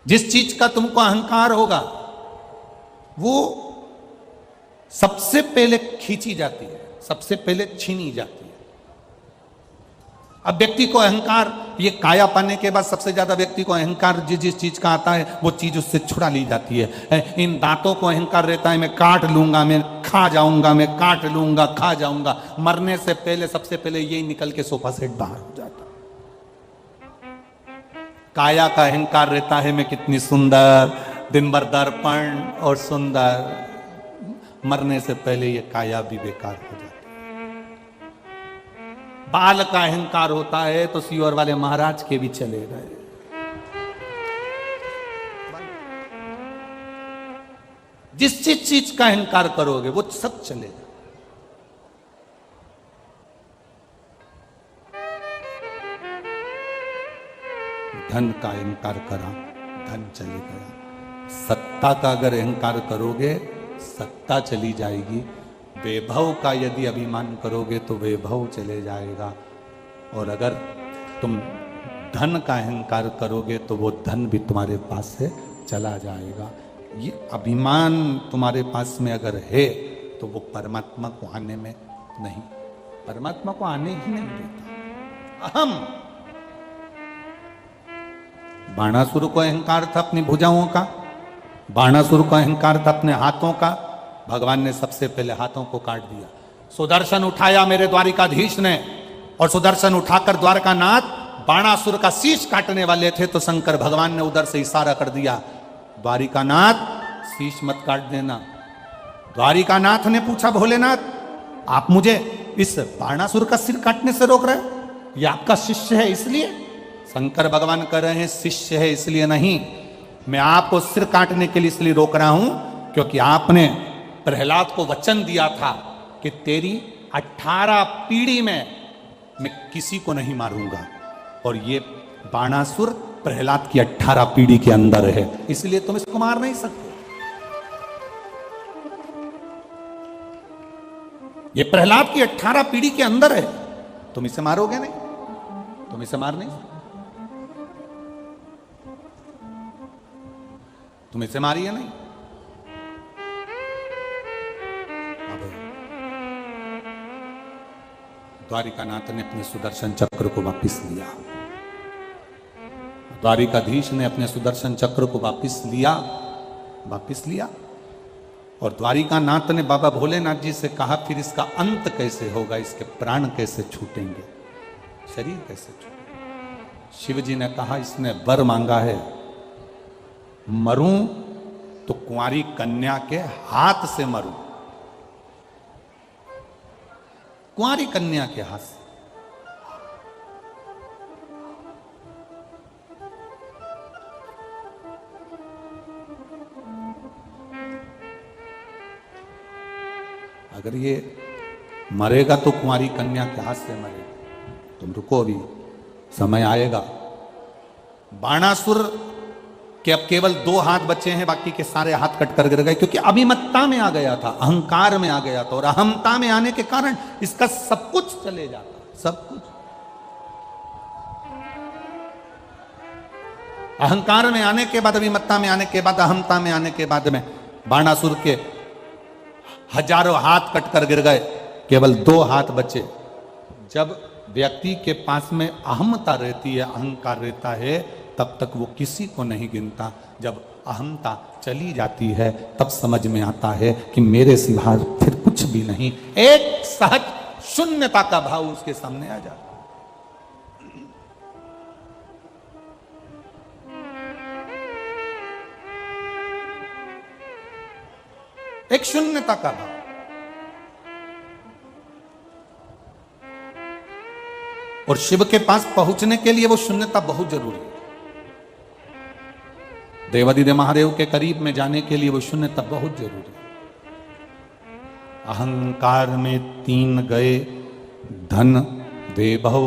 जिस चीज का तुमको अहंकार होगा, वो सबसे पहले खींची जाती है, सबसे पहले छीनी जाती है। अब व्यक्ति को अहंकार, ये काया पाने के बाद सबसे ज्यादा व्यक्ति को अहंकार जिस चीज का आता है वो चीज उससे छुड़ा ली जाती है। इन दांतों को अहंकार रहता है, मैं काट लूंगा, मैं खा जाऊंगा, मैं काट लूंगा, खा जाऊंगा। मरने से पहले सबसे पहले यही निकल के सोफा सेट बाहर हो जाता। काया का अहंकार रहता है मैं कितनी सुंदर, दिन भर दर्पण और सुंदर। मरने से पहले ये काया भी बेकार हो जाती है। बाल का अहंकार होता है तो सीवर वाले महाराज के भी चले गए। जिस चीज का अहंकार करोगे वो सब चलेगा। धन का अहंकार करा, धन चले गया। सत्ता का अगर अहंकार करोगे, सत्ता चली जाएगी। वैभव का यदि अभिमान करोगे तो वैभव चले जाएगा। और अगर तुम धन का अहंकार करोगे तो वो धन भी तुम्हारे पास से चला जाएगा। ये अभिमान तुम्हारे पास में अगर है तो वो परमात्मा को आने में नहीं, परमात्मा को आने ही नहीं देता। अहम, बाणासुर को अहंकार था अपनी भुजाओं का, बाणासुर को अहंकार था अपने हाथों का। भगवान ने सबसे पहले हाथों को काट दिया। सुदर्शन उठाया मेरे द्वारिकाधीश ने, और सुदर्शन उठाकर द्वारकानाथ बाणासुर का शीश काटने वाले थे तो शंकर भगवान ने उधर से इशारा कर दिया, द्वारिकानाथ शीश मत काट देना। द्वारिकानाथ ने पूछा, भोलेनाथ आप मुझे इस बाणासुर का सिर काटने से रोक रहे हो? ये आपका शिष्य है इसलिए? शंकर भगवान कह रहे हैं शिष्य है इसलिए नहीं, मैं आपको सिर काटने के लिए इसलिए रोक रहा हूं क्योंकि आपने प्रहलाद को वचन दिया था कि तेरी 18 पीढ़ी में मैं किसी को नहीं मारूंगा। और ये बाणासुर प्रहलाद की 18 पीढ़ी के अंदर है, इसलिए तुम इसको मार नहीं सकते। ये प्रहलाद की 18 पीढ़ी के अंदर है, तुम इसे मारोगे नहीं, तुम इसे मार नहीं सकते। तुम इसे मारिए नहीं। अब द्वारिकानाथ ने अपने सुदर्शन चक्र को वापस लिया, द्वारिकाधीश ने अपने सुदर्शन चक्र को वापस लिया। और द्वारिकानाथ ने बाबा भोलेनाथ जी से कहा, फिर इसका अंत कैसे होगा, इसके प्राण कैसे छूटेंगे, शरीर कैसे छूटेंगे? शिव जी ने कहा, इसने वर मांगा है, मरूं तो कुंवारी कन्या के हाथ से मरूं, कुंवारी कन्या के हाथ से। अगर ये मरेगा तो कुंवारी कन्या के हाथ से मरेगा। तुम रुको, अभी समय आएगा। बाणासुर के अब केवल 2 हाथ बचे हैं, बाकी के सारे हाथ कट कर गिर गए, क्योंकि अभिमत्ता में आ गया था, अहंकार में आ गया था, और अहमता में आने के कारण इसका सब कुछ चले जाता, सब कुछ। अहंकार में आने के बाद, अभिमत्ता में आने के बाद, अहमता में आने के बाद में बाणासुर के हजारों हाथ कट कर गिर गए, केवल 2 हाथ बचे। जब व्यक्ति के पास में अहमता रहती है, अहंकार रहता है, तब तक वो किसी को नहीं गिनता। जब अहमता चली जाती है तब समझ में आता है कि मेरे सिवा फिर कुछ भी नहीं। एक सहज शून्यता का भाव उसके सामने आ जाता है। एक शून्यता का भाव। और शिव के पास पहुंचने के लिए वो शून्यता बहुत जरूरी है। देवादिदेव महादेव के करीब में जाने के लिए वो शून्यता बहुत जरूरी है। अहंकार में 3 गए, धन, वैभव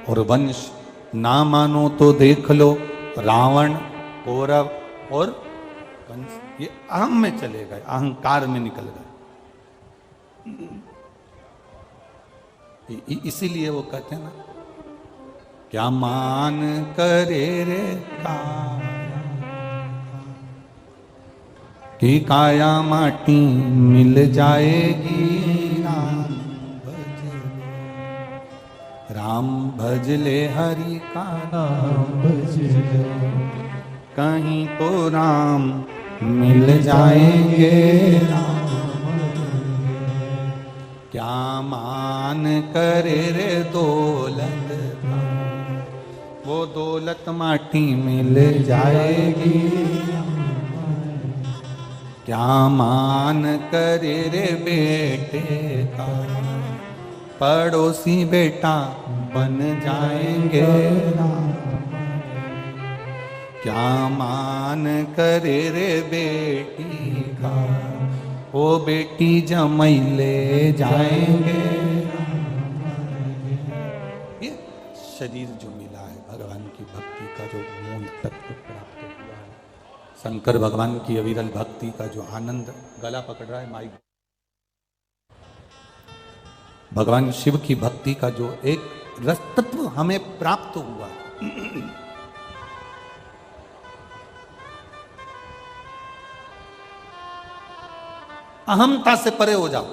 और वंश। ना मानो तो देख लो, रावण, कौरव और वंश। ये अहम में चले गए, अहंकार में निकल गए। इसीलिए वो कहते हैं ना, क्या मान करे रे काया, कि काया माटी मिल जाएगी। राम भज ले हरि का नाम भज ले, कहीं तो राम मिल जाएंगे। क्या मान करे रे दौलत, वो दौलत माटी मिल जाएगी। क्या मान करे रे बेटे का, पड़ोसी बेटा बन जाएंगे। क्या मान करे रे बेटी का, वो बेटी जमाई ले जाएंगे। ये शरीर जो मिला है भगवान की भक्ति का जो मूल तत्व प्राप्त हुआ है, शंकर भगवान की अविरल भक्ति का जो आनंद। गला पकड़ रहा है माइक। भगवान शिव की भक्ति का जो एक रस तत्व हमें प्राप्त हुआ, अहमता से परे हो जाओ।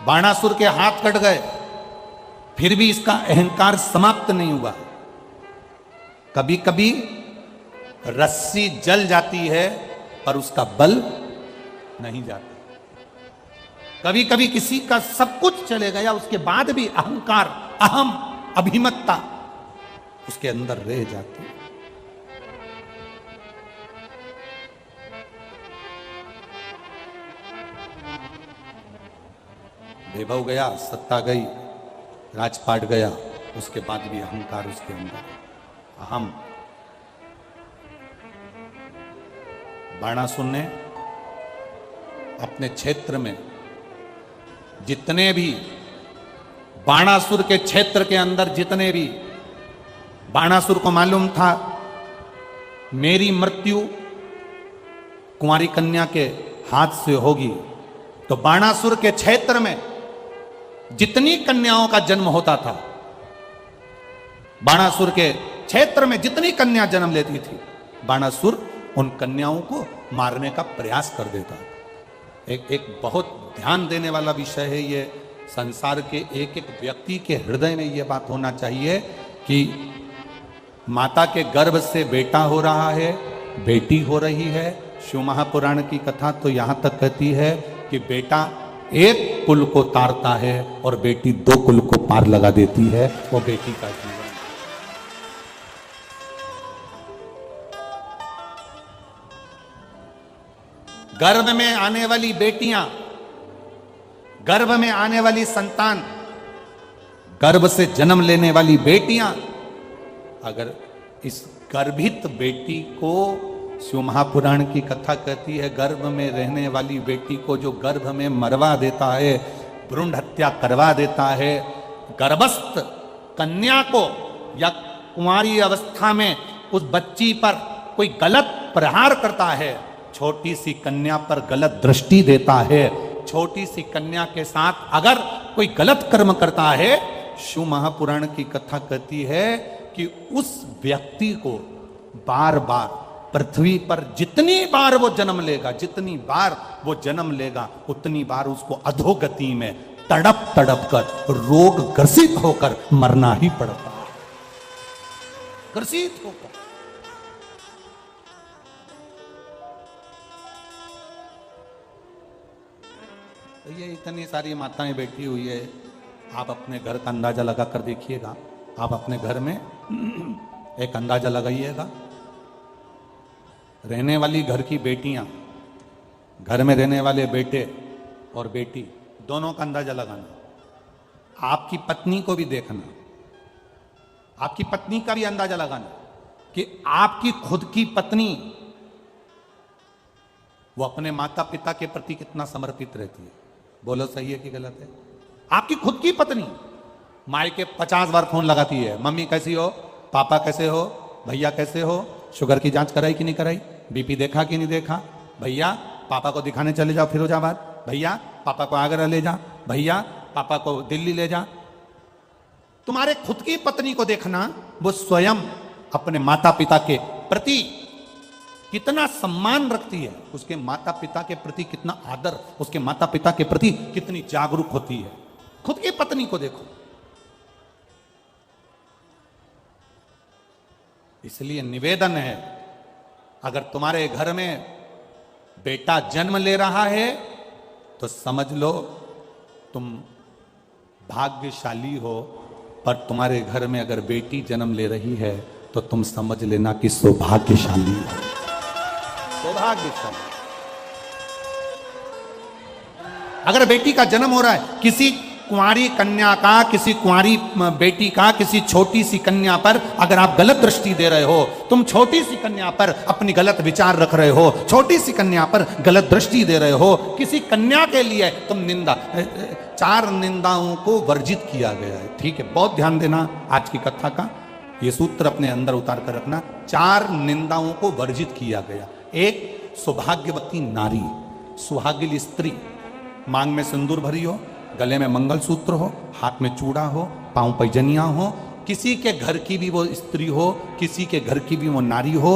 बाणासुर के हाथ कट गए, फिर भी इसका अहंकार समाप्त नहीं हुआ। कभी कभी रस्सी जल जाती है पर उसका बल नहीं जाता। कभी कभी किसी का सब कुछ चले गया, उसके बाद भी अहंकार, अहम, अभिमतता उसके अंदर रह जाती है। वैभव गया, सत्ता गई, राजपाट गया, उसके बाद भी अहंकार उसके अंदर, अहम। बाणासुर ने अपने क्षेत्र में जितने भी, बाणासुर के क्षेत्र के अंदर जितने भी, बाणासुर को मालूम था मेरी मृत्यु कुंवारी कन्या के हाथ से होगी, तो बाणासुर के क्षेत्र में जितनी कन्याओं का जन्म होता था, बाणासुर के क्षेत्र में जितनी कन्या जन्म लेती थी, बाणासुर उन कन्याओं को मारने का प्रयास कर देता। एक बहुत ध्यान देने वाला विषय है ये। संसार के एक एक व्यक्ति के हृदय में ये बात होना चाहिए कि माता के गर्भ से बेटा हो रहा है, बेटी हो रही है। शिव महापुराण की कथा तो यहां तक कहती है कि बेटा एक कुल को तारता है और बेटी 2 कुल को पार लगा देती है। वो बेटी का जीवन। गर्भ में आने वाली बेटियां, गर्भ में आने वाली संतान, गर्भ से जन्म लेने वाली बेटियां, अगर इस गर्भित बेटी को, शिव महापुराण की कथा कहती है, गर्भ में रहने वाली बेटी को जो गर्भ में मरवा देता है, भ्रूण हत्या करवा देता है, गर्भस्थ कन्या को या कुंवारी अवस्था में उस बच्ची पर कोई गलत प्रहार करता है, छोटी सी कन्या पर गलत दृष्टि देता है, छोटी सी कन्या के साथ अगर कोई गलत कर्म करता है, शिव महापुराण की कथा कहती है कि उस व्यक्ति को बार बार पृथ्वी पर जितनी बार वो जन्म लेगा, जितनी बार वो जन्म लेगा, उतनी बार उसको अधोगति में, तड़प तड़प कर रोग ग्रसित होकर मरना ही पड़ता है, ग्रसित होकर। तो ये इतनी सारी माताएं बैठी हुई है, आप अपने घर का अंदाजा लगा कर देखिएगा। आप अपने घर में एक अंदाजा लगाइएगा, रहने वाली घर की बेटियां, घर में रहने वाले बेटे और बेटी दोनों का अंदाजा लगाना। आपकी पत्नी को भी देखना, आपकी पत्नी का भी अंदाजा लगाना कि आपकी खुद की पत्नी वो अपने माता पिता के प्रति कितना समर्पित रहती है। बोलो सही है कि गलत है? आपकी खुद की पत्नी माई के 50 बार फोन लगाती है, मम्मी कैसी हो, पापा कैसे हो, भैया कैसे हो, शुगर की जांच कराई कि नहीं कराई, बीपी देखा कि नहीं देखा, भैया पापा को दिखाने चले जाओ फिरोजाबाद, भैया पापा को आगरा ले जा, भैया पापा को दिल्ली ले जा। तुम्हारे खुद की पत्नी को देखना, वो स्वयं अपने माता पिता के प्रति कितना सम्मान रखती है, उसके माता पिता के प्रति कितना आदर, उसके माता पिता के प्रति कितनी जागरूक होती है। खुद की पत्नी को देखो। इसलिए निवेदन है, अगर तुम्हारे घर में बेटा जन्म ले रहा है तो समझ लो तुम भाग्यशाली हो, पर तुम्हारे घर में अगर बेटी जन्म ले रही है तो तुम समझ लेना कि सौभाग्यशाली हो, सौभाग्यशाली। अगर बेटी का जन्म हो रहा है, किसी कुंवारी कन्या का, किसी कुंवारी बेटी का, किसी छोटी सी कन्या पर अगर आप गलत दृष्टि दे रहे हो, तुम छोटी सी कन्या पर अपनी गलत विचार रख रहे हो, छोटी सी कन्या पर गलत दृष्टि दे रहे हो, किसी कन्या के लिए तुम निंदा, 4 निंदाओं को वर्जित किया गया है। ठीक है, बहुत ध्यान देना आज की कथा का, ये सूत्र अपने अंदर उतार कर रखना। 4 निंदाओं को वर्जित किया गया। एक, सौभाग्यवती नारी, सुहागिन स्त्री, मांग में सिंदूर भरी हो, गले में मंगलसूत्र हो, हाथ में चूड़ा हो, पांव पैजनिया हो, किसी के घर की भी वो स्त्री हो, किसी के घर की भी वो नारी हो,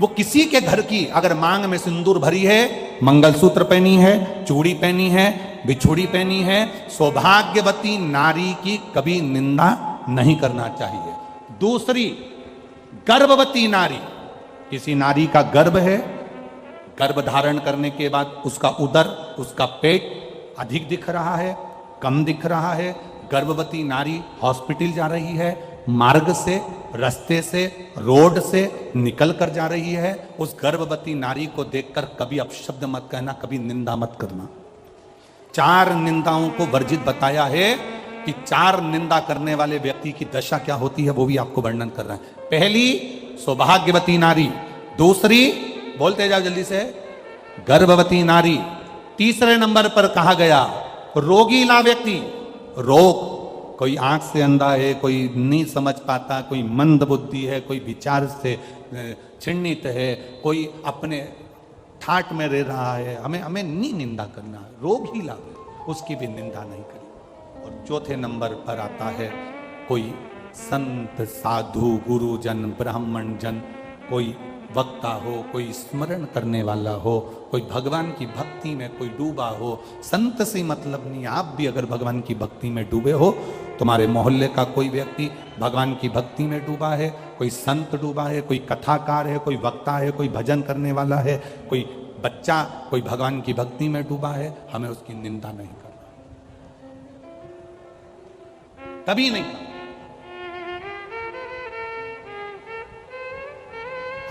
वो किसी के घर की अगर मांग में सिंदूर भरी है, मंगलसूत्र पहनी है, चूड़ी पहनी है, बिछुड़ी पहनी है, सौभाग्यवती नारी की कभी निंदा नहीं करना चाहिए। दूसरी, गर्भवती नारी, किसी नारी का गर्भ है, गर्भ धारण करने के बाद उसका उदर, उसका पेट अधिक दिख रहा है, कम दिख रहा है, गर्भवती नारी हॉस्पिटल जा रही है, मार्ग से, रास्ते से, रोड से निकल कर जा रही है, उस गर्भवती नारी को देखकर कभी अपशब्द मत कहना, कभी निंदा मत करना। 4 निंदाओं को वर्जित बताया है कि 4 निंदा करने वाले व्यक्ति की दशा क्या होती है, वो भी आपको वर्णन कर रहा है। पहली, सौभाग्यवती नारी। दूसरी, बोलते जाओ जल्दी से, गर्भवती नारी। तीसरे नंबर पर कहा गया रोगीला व्यक्ति। रोग, कोई आंख से अंधा है, कोई नहीं समझ पाता, कोई मंद बुद्धि है, कोई विचार से छिन्नित है, कोई अपने ठाट में रह रहा है, हमें नहीं निंदा करना, रोगीला उसकी भी निंदा नहीं करी। और चौथे नंबर पर आता है कोई संत, साधु, गुरुजन, ब्राह्मण जन, कोई वक्ता हो, कोई स्मरण करने वाला हो, कोई भगवान की भक्ति में कोई डूबा हो। संत से मतलब नहीं, आप भी अगर भगवान की भक्ति में डूबे हो, तुम्हारे मोहल्ले का कोई व्यक्ति भगवान की भक्ति में डूबा है, कोई संत डूबा है, कोई कथाकार है, कोई वक्ता है, कोई भजन करने वाला है, कोई बच्चा कोई भगवान की भक्ति में डूबा है, हमें उसकी निंदा नहीं करना, कभी नहीं करना।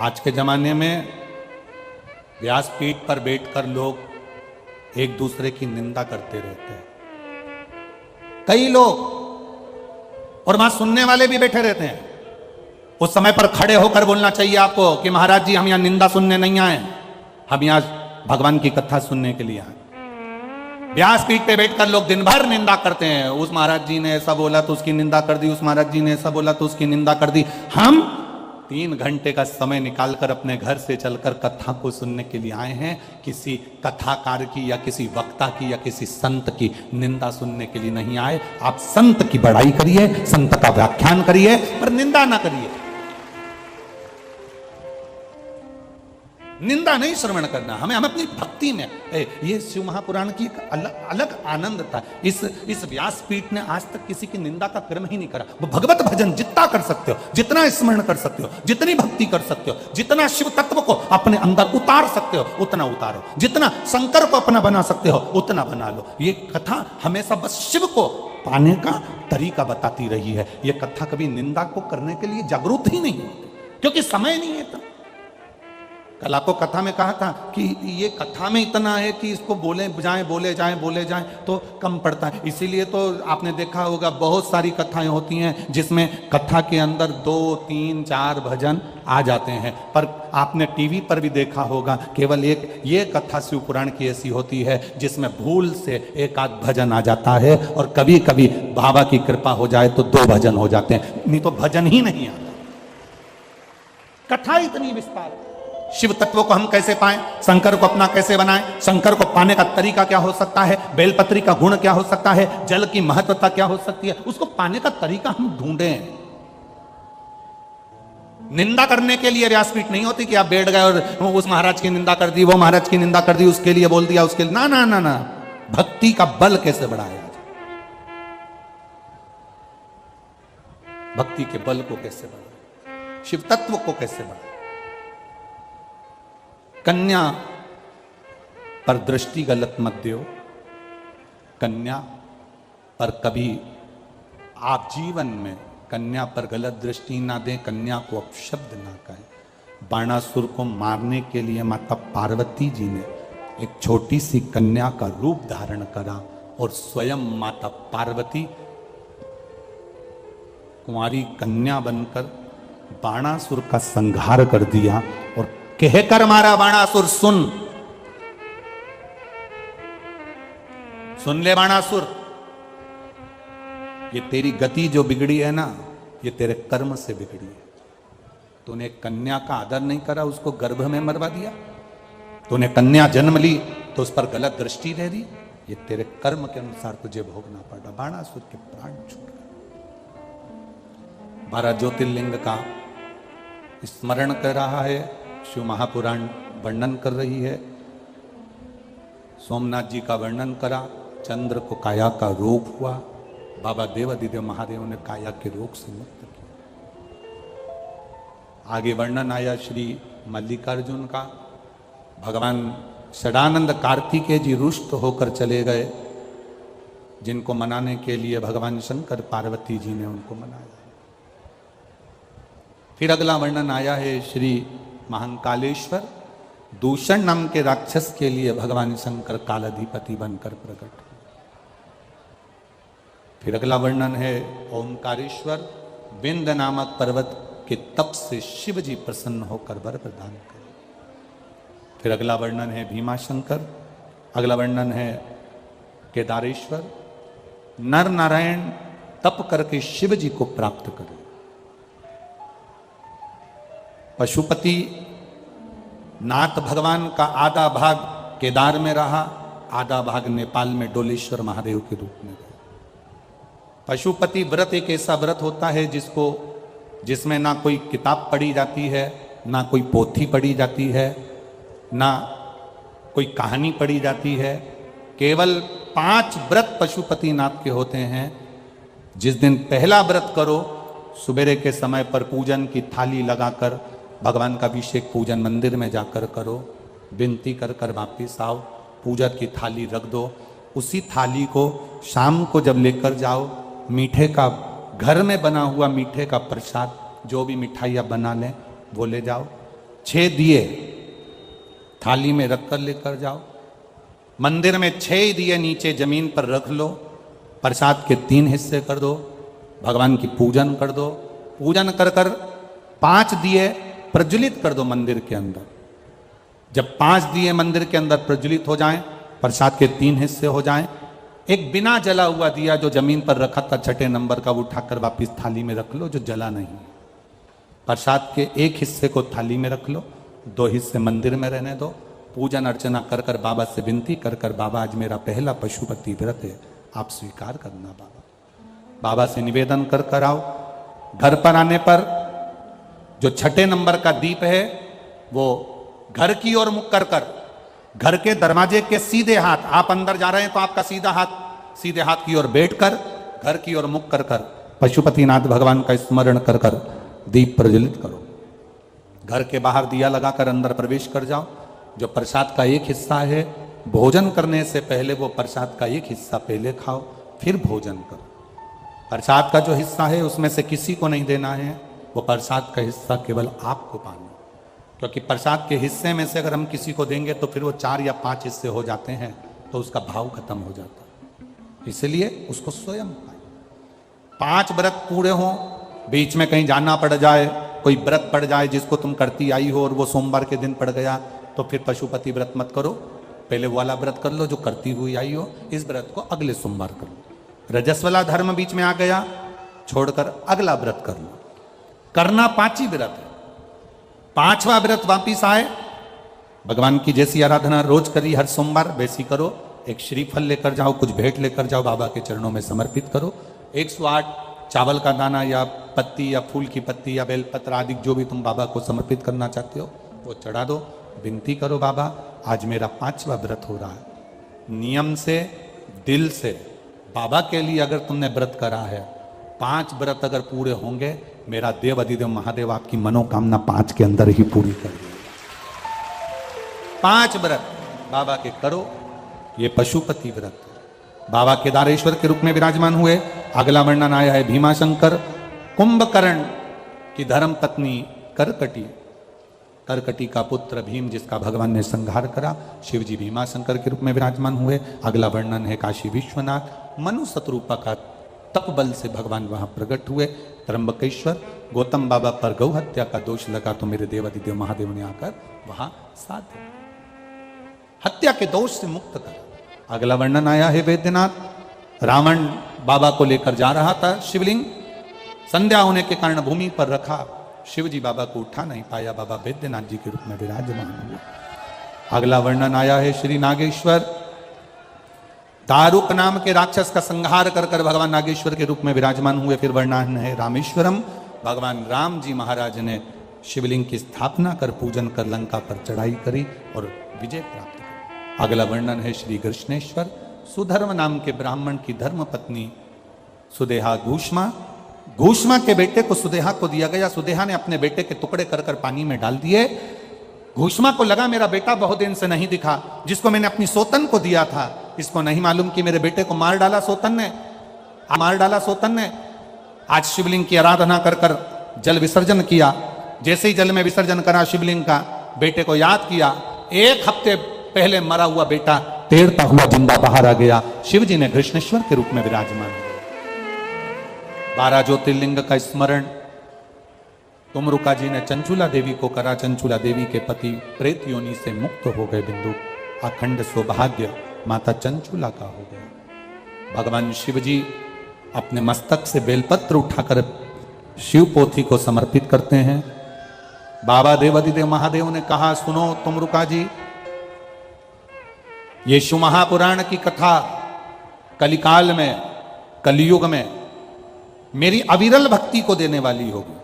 आज के जमाने में व्यासपीठ पर बैठकर लोग एक दूसरे की निंदा करते रहते हैं, कई लोग, और वहां सुनने वाले भी बैठे रहते हैं। उस समय पर खड़े होकर बोलना चाहिए आपको कि महाराज जी, हम यहां निंदा सुनने नहीं आए, हम यहां भगवान की कथा सुनने के लिए आए। व्यासपीठ पे बैठकर लोग दिन भर निंदा करते हैं, उस महाराज जी ने ऐसा बोला तो उसकी निंदा कर दी, उस महाराज जी ने ऐसा बोला तो उसकी निंदा कर दी। हम 3 घंटे का समय निकालकर अपने घर से चलकर कथा को सुनने के लिए आए हैं, किसी कथाकार की या किसी वक्ता की या किसी संत की निंदा सुनने के लिए नहीं आए। आप संत की बड़ाई करिए, संत का व्याख्यान करिए, पर निंदा ना करिए। निंदा नहीं श्रवण करना, हमें हम अपनी भक्ति में ये शिव महापुराण की एक अलग आनंद था। इस व्यासपीठ ने आज तक किसी की निंदा का कर्म ही नहीं करा। वो भगवत भजन जितना कर सकते हो, जितना स्मरण कर सकते हो, जितनी भक्ति कर सकते हो, जितना शिव तत्व को अपने अंदर उतार सकते हो उतना उतारो, जितना शंकर को अपना बना सकते हो उतना बना लो। ये कथा हमेशा बस शिव को पाने का तरीका बताती रही है। ये कथा कभी निंदा को करने के लिए जागरूक ही नहीं होती, क्योंकि समय नहीं है। कल आपको कथा में कहा था कि ये कथा में इतना है कि इसको बोले जाएं तो कम पड़ता है। इसीलिए तो आपने देखा होगा बहुत सारी कथाएं होती हैं जिसमें कथा के अंदर 2, 3, 4 भजन आ जाते हैं। पर आपने टीवी पर भी देखा होगा केवल एक ये कथा शिव पुराण की ऐसी होती है जिसमें भूल से एक आध भजन आ जाता है, और कभी कभी बाबा की कृपा हो जाए तो 2 भजन हो जाते हैं, नहीं तो भजन ही नहीं आता। कथा इतनी विस्तार। शिव तत्व को हम कैसे पाएं, शंकर को अपना कैसे बनाएं, शंकर को पाने का तरीका क्या हो सकता है, बेलपत्री का गुण क्या हो सकता है, जल की महत्वता क्या हो सकती है, उसको पाने का तरीका हम ढूंढें। निंदा करने के लिए व्यासपीठ नहीं होती कि आप बैठ गए और उस महाराज की निंदा कर दी, वो महाराज की निंदा कर दी, उसके लिए बोल दिया, उसके लिए ना ना ना ना। भक्ति का बल कैसे बढ़ाया जाए, भक्ति के बल को कैसे बढ़ाए, शिव तत्व को कैसे बढ़ाए। कन्या पर दृष्टि गलत मत दो, कन्या पर कभी आप जीवन में कन्या पर गलत दृष्टि ना दें, कन्या को अपशब्द ना कहें। बाणासुर को मारने के लिए माता पार्वती जी ने एक छोटी सी कन्या का रूप धारण करा और स्वयं माता पार्वती कुंवारी कन्या बनकर बाणासुर का संहार कर दिया और कहकर मारा, बाणासुर सुन ले बाणासुर, ये तेरी गति जो बिगड़ी है ना, ये तेरे कर्म से बिगड़ी है। तूने कन्या का आदर नहीं करा, उसको गर्भ में मरवा दिया, तूने कन्या जन्म ली तो उस पर गलत दृष्टि दे दी, ये तेरे कर्म के अनुसार तुझे भोगना पड़ा। बाणासुर के प्राण छूट गए। 12 ज्योतिर्लिंग का स्मरण कर रहा है, शिव महापुराण वर्णन कर रही है। सोमनाथ जी का वर्णन करा, चंद्र को काया का रोग हुआ, बाबा देवादिदेव महादेव ने काया के रोग से मुक्त किया। आगे वर्णन आया श्री मल्लिकार्जुन का, भगवान षडानंद कार्तिकेय जी रुष्ट होकर चले गए, जिनको मनाने के लिए भगवान शंकर पार्वती जी ने उनको मनाया। फिर अगला वर्णन आया है श्री महाकालेश्वर, दूषण नाम के राक्षस के लिए भगवान शंकर कालाधिपति बनकर प्रकट हुए। फिर अगला वर्णन है ओंकारेश्वर, विंद नामक पर्वत के तप से शिव जी प्रसन्न होकर वर प्रदान करे। फिर अगला वर्णन है भीमाशंकर, अगला वर्णन है केदारेश्वर, नर नारायण तप करके शिव जी को प्राप्त करे। पशुपति नाथ भगवान का आधा भाग केदार में रहा, आधा भाग नेपाल में डोलेश्वर महादेव के रूप में रहा। पशुपति व्रत एक ऐसा व्रत होता है जिसमें ना कोई किताब पढ़ी जाती है, ना कोई पोथी पढ़ी जाती है, ना कोई कहानी पढ़ी जाती है। केवल 5 व्रत पशुपति नाथ के होते हैं। जिस दिन पहला व्रत करो, सुबेरे के समय पर पूजन की थाली लगाकर भगवान का अभिषेक पूजन मंदिर में जाकर करो, विनती कर कर वापिस आओ, पूजा की थाली रख दो। उसी थाली को शाम को जब लेकर जाओ, मीठे का घर में बना हुआ मीठे का प्रसाद जो भी मिठाइयाँ बना लें वो ले जाओ। 6 दिए थाली में रख कर लेकर जाओ। मंदिर में 6 दिए नीचे जमीन पर रख लो, प्रसाद के 3 हिस्से कर दो, भगवान की पूजन कर दो। पूजन कर कर 5 दिए प्रज्वलित कर दो मंदिर के अंदर। जब 5 दिए मंदिर के अंदर प्रज्वलित हो जाएं, प्रसाद के 3 हिस्से हो जाएं, एक बिना जला हुआ दिया जो जमीन पर रखा था 6ठे नंबर का, वो उठाकर वापिस थाली में रख लो जो जला नहीं। प्रसाद के 1 हिस्से को थाली में रख लो, 2 हिस्से मंदिर में रहने दो। पूजन अर्चना कर कर बाबा से विनती कर कर, बाबा आज मेरा पहला पशुपति व्रत है, आप स्वीकार करना। बाबा से निवेदन कर कर आओ। घर पर आने पर जो 6ठे नंबर का दीप है वो घर की ओर मुख कर कर, घर के दरवाजे के सीधे हाथ, आप अंदर जा रहे हैं तो आपका सीधे हाथ की ओर बैठकर, घर की ओर मुख कर कर पशुपतिनाथ भगवान का स्मरण कर कर दीप प्रज्वलित करो। घर के बाहर दिया लगाकर अंदर प्रवेश कर जाओ। जो प्रसाद का एक हिस्सा है, भोजन करने से पहले वो प्रसाद का एक हिस्सा पहले खाओ, फिर भोजन करो। प्रसाद का जो हिस्सा है उसमें से किसी को नहीं देना है, वो प्रसाद का हिस्सा केवल आपको पाना। क्योंकि प्रसाद के हिस्से में से अगर हम किसी को देंगे तो फिर वो 4 या 5 हिस्से हो जाते हैं, तो उसका भाव खत्म हो जाता है। इसलिए उसको स्वयं पाए। 5 व्रत पूरे हों, बीच में कहीं जाना पड़ जाए, कोई व्रत पड़ जाए जिसको तुम करती आई हो और वो सोमवार के दिन पड़ गया, तो फिर पशुपति व्रत मत करो। पहले वो वाला व्रत कर लो जो करती हुई आई हो, इस व्रत को अगले सोमवार कर लो। रजस्वला धर्म बीच में आ गया, छोड़कर अगला व्रत कर लो। करना 5 ही व्रत है। 5वां व्रत वापिस आए, भगवान की जैसी आराधना रोज करी हर सोमवार वैसी करो। एक श्रीफल लेकर जाओ, कुछ भेंट लेकर जाओ, बाबा के चरणों में समर्पित करो। 108 चावल का दाना या पत्ती या फूल की पत्ती या बेलपत्र आदि जो भी तुम बाबा को समर्पित करना चाहते हो वो चढ़ा दो। विनती करो, बाबा आज मेरा 5वां व्रत हो रहा है। नियम से, दिल से बाबा के लिए अगर तुमने व्रत करा है, 5 व्रत अगर पूरे होंगे, मेरा देव अधिदेव महादेव आपकी मनोकामना 5 के अंदर ही पूरी कर देगा। 5 व्रत बाबा के करो। ये पशुपति व्रत बाबा केदारेश्वर के रूप में विराजमान हुए। अगला वर्णन आया है भीमाशंकर। कुंभकर्ण की धर्म पत्नी करकटी, करकटी का पुत्र भीम जिसका भगवान ने संहार करा, शिव जी भीमाशंकर के रूप में विराजमान हुए। अगला वर्णन है काशी विश्वनाथ। मनु शतरूपा का तप बल से भगवान वहां प्रकट हुए। त्र्यंबकेश्वर, गौतम बाबा पर गौ हत्या का दोष लगा तो मेरे देवादिदेव महादेव ने आकर वहां साथ दिया, हत्या के दोष से मुक्त कर। अगला वर्णन आया है वैद्यनाथ। रावण बाबा को लेकर जा रहा था शिवलिंग, संध्या होने के कारण भूमि पर रखा, शिव जी बाबा को उठा नहीं पाया, बाबा वैद्यनाथ जी के रूप में विराजमान हुए। अगला वर्णन आया है श्री नागेश्वर। दारुक नाम के राक्षस का संहार कर कर भगवान नागेश्वर के रूप में विराजमान हुए। फिर वर्णन है रामेश्वरम। भगवान राम जी महाराज ने शिवलिंग की स्थापना कर पूजन कर लंका पर चढ़ाई करी और विजय प्राप्त की। अगला वर्णन है श्री कृष्णेश्वर। सुधर्म नाम के ब्राह्मण की धर्म पत्नी सुदेहा घूष्मा, घूष्मा के बेटे को सुदेहा को दिया गया। सुदेहा ने अपने बेटे के टुकड़े कर कर पानी में डाल दिए। घूष्मा को लगा मेरा बेटा बहुत दिन से नहीं दिखा, जिसको मैंने अपनी सोतन को दिया था, इसको नहीं मालूम कि मेरे बेटे को मार डाला सोतन ने, मार डाला सोतन ने। आज शिवलिंग की आराधना कर कर जल विसर्जन किया। जैसे ही जल में विसर्जन करा शिवलिंग का, बेटे को याद किया। 1 हफ्ते पहले मरा हुआ बेटा तैरता हुआ जिंदा बाहर आ गया। शिव जी ने कृष्णेश्वर के रूप में विराजमान हुए। 12 ज्योतिर्लिंग का स्मरण तुमरुका जी ने चंचुला देवी को करा। चंचुला देवी के पति प्रेत योनि से मुक्त हो गए। बिंदु अखंड सौभाग्य माता चंचुला का हो गया। भगवान शिव जी अपने मस्तक से बेलपत्र उठाकर शिव पोथी को समर्पित करते हैं। बाबा देवादिदेव महादेव ने कहा, सुनो तुमरुका जी, ये शिव महापुराण की कथा कलिकाल में, कलयुग में मेरी अविरल भक्ति को देने वाली होगी।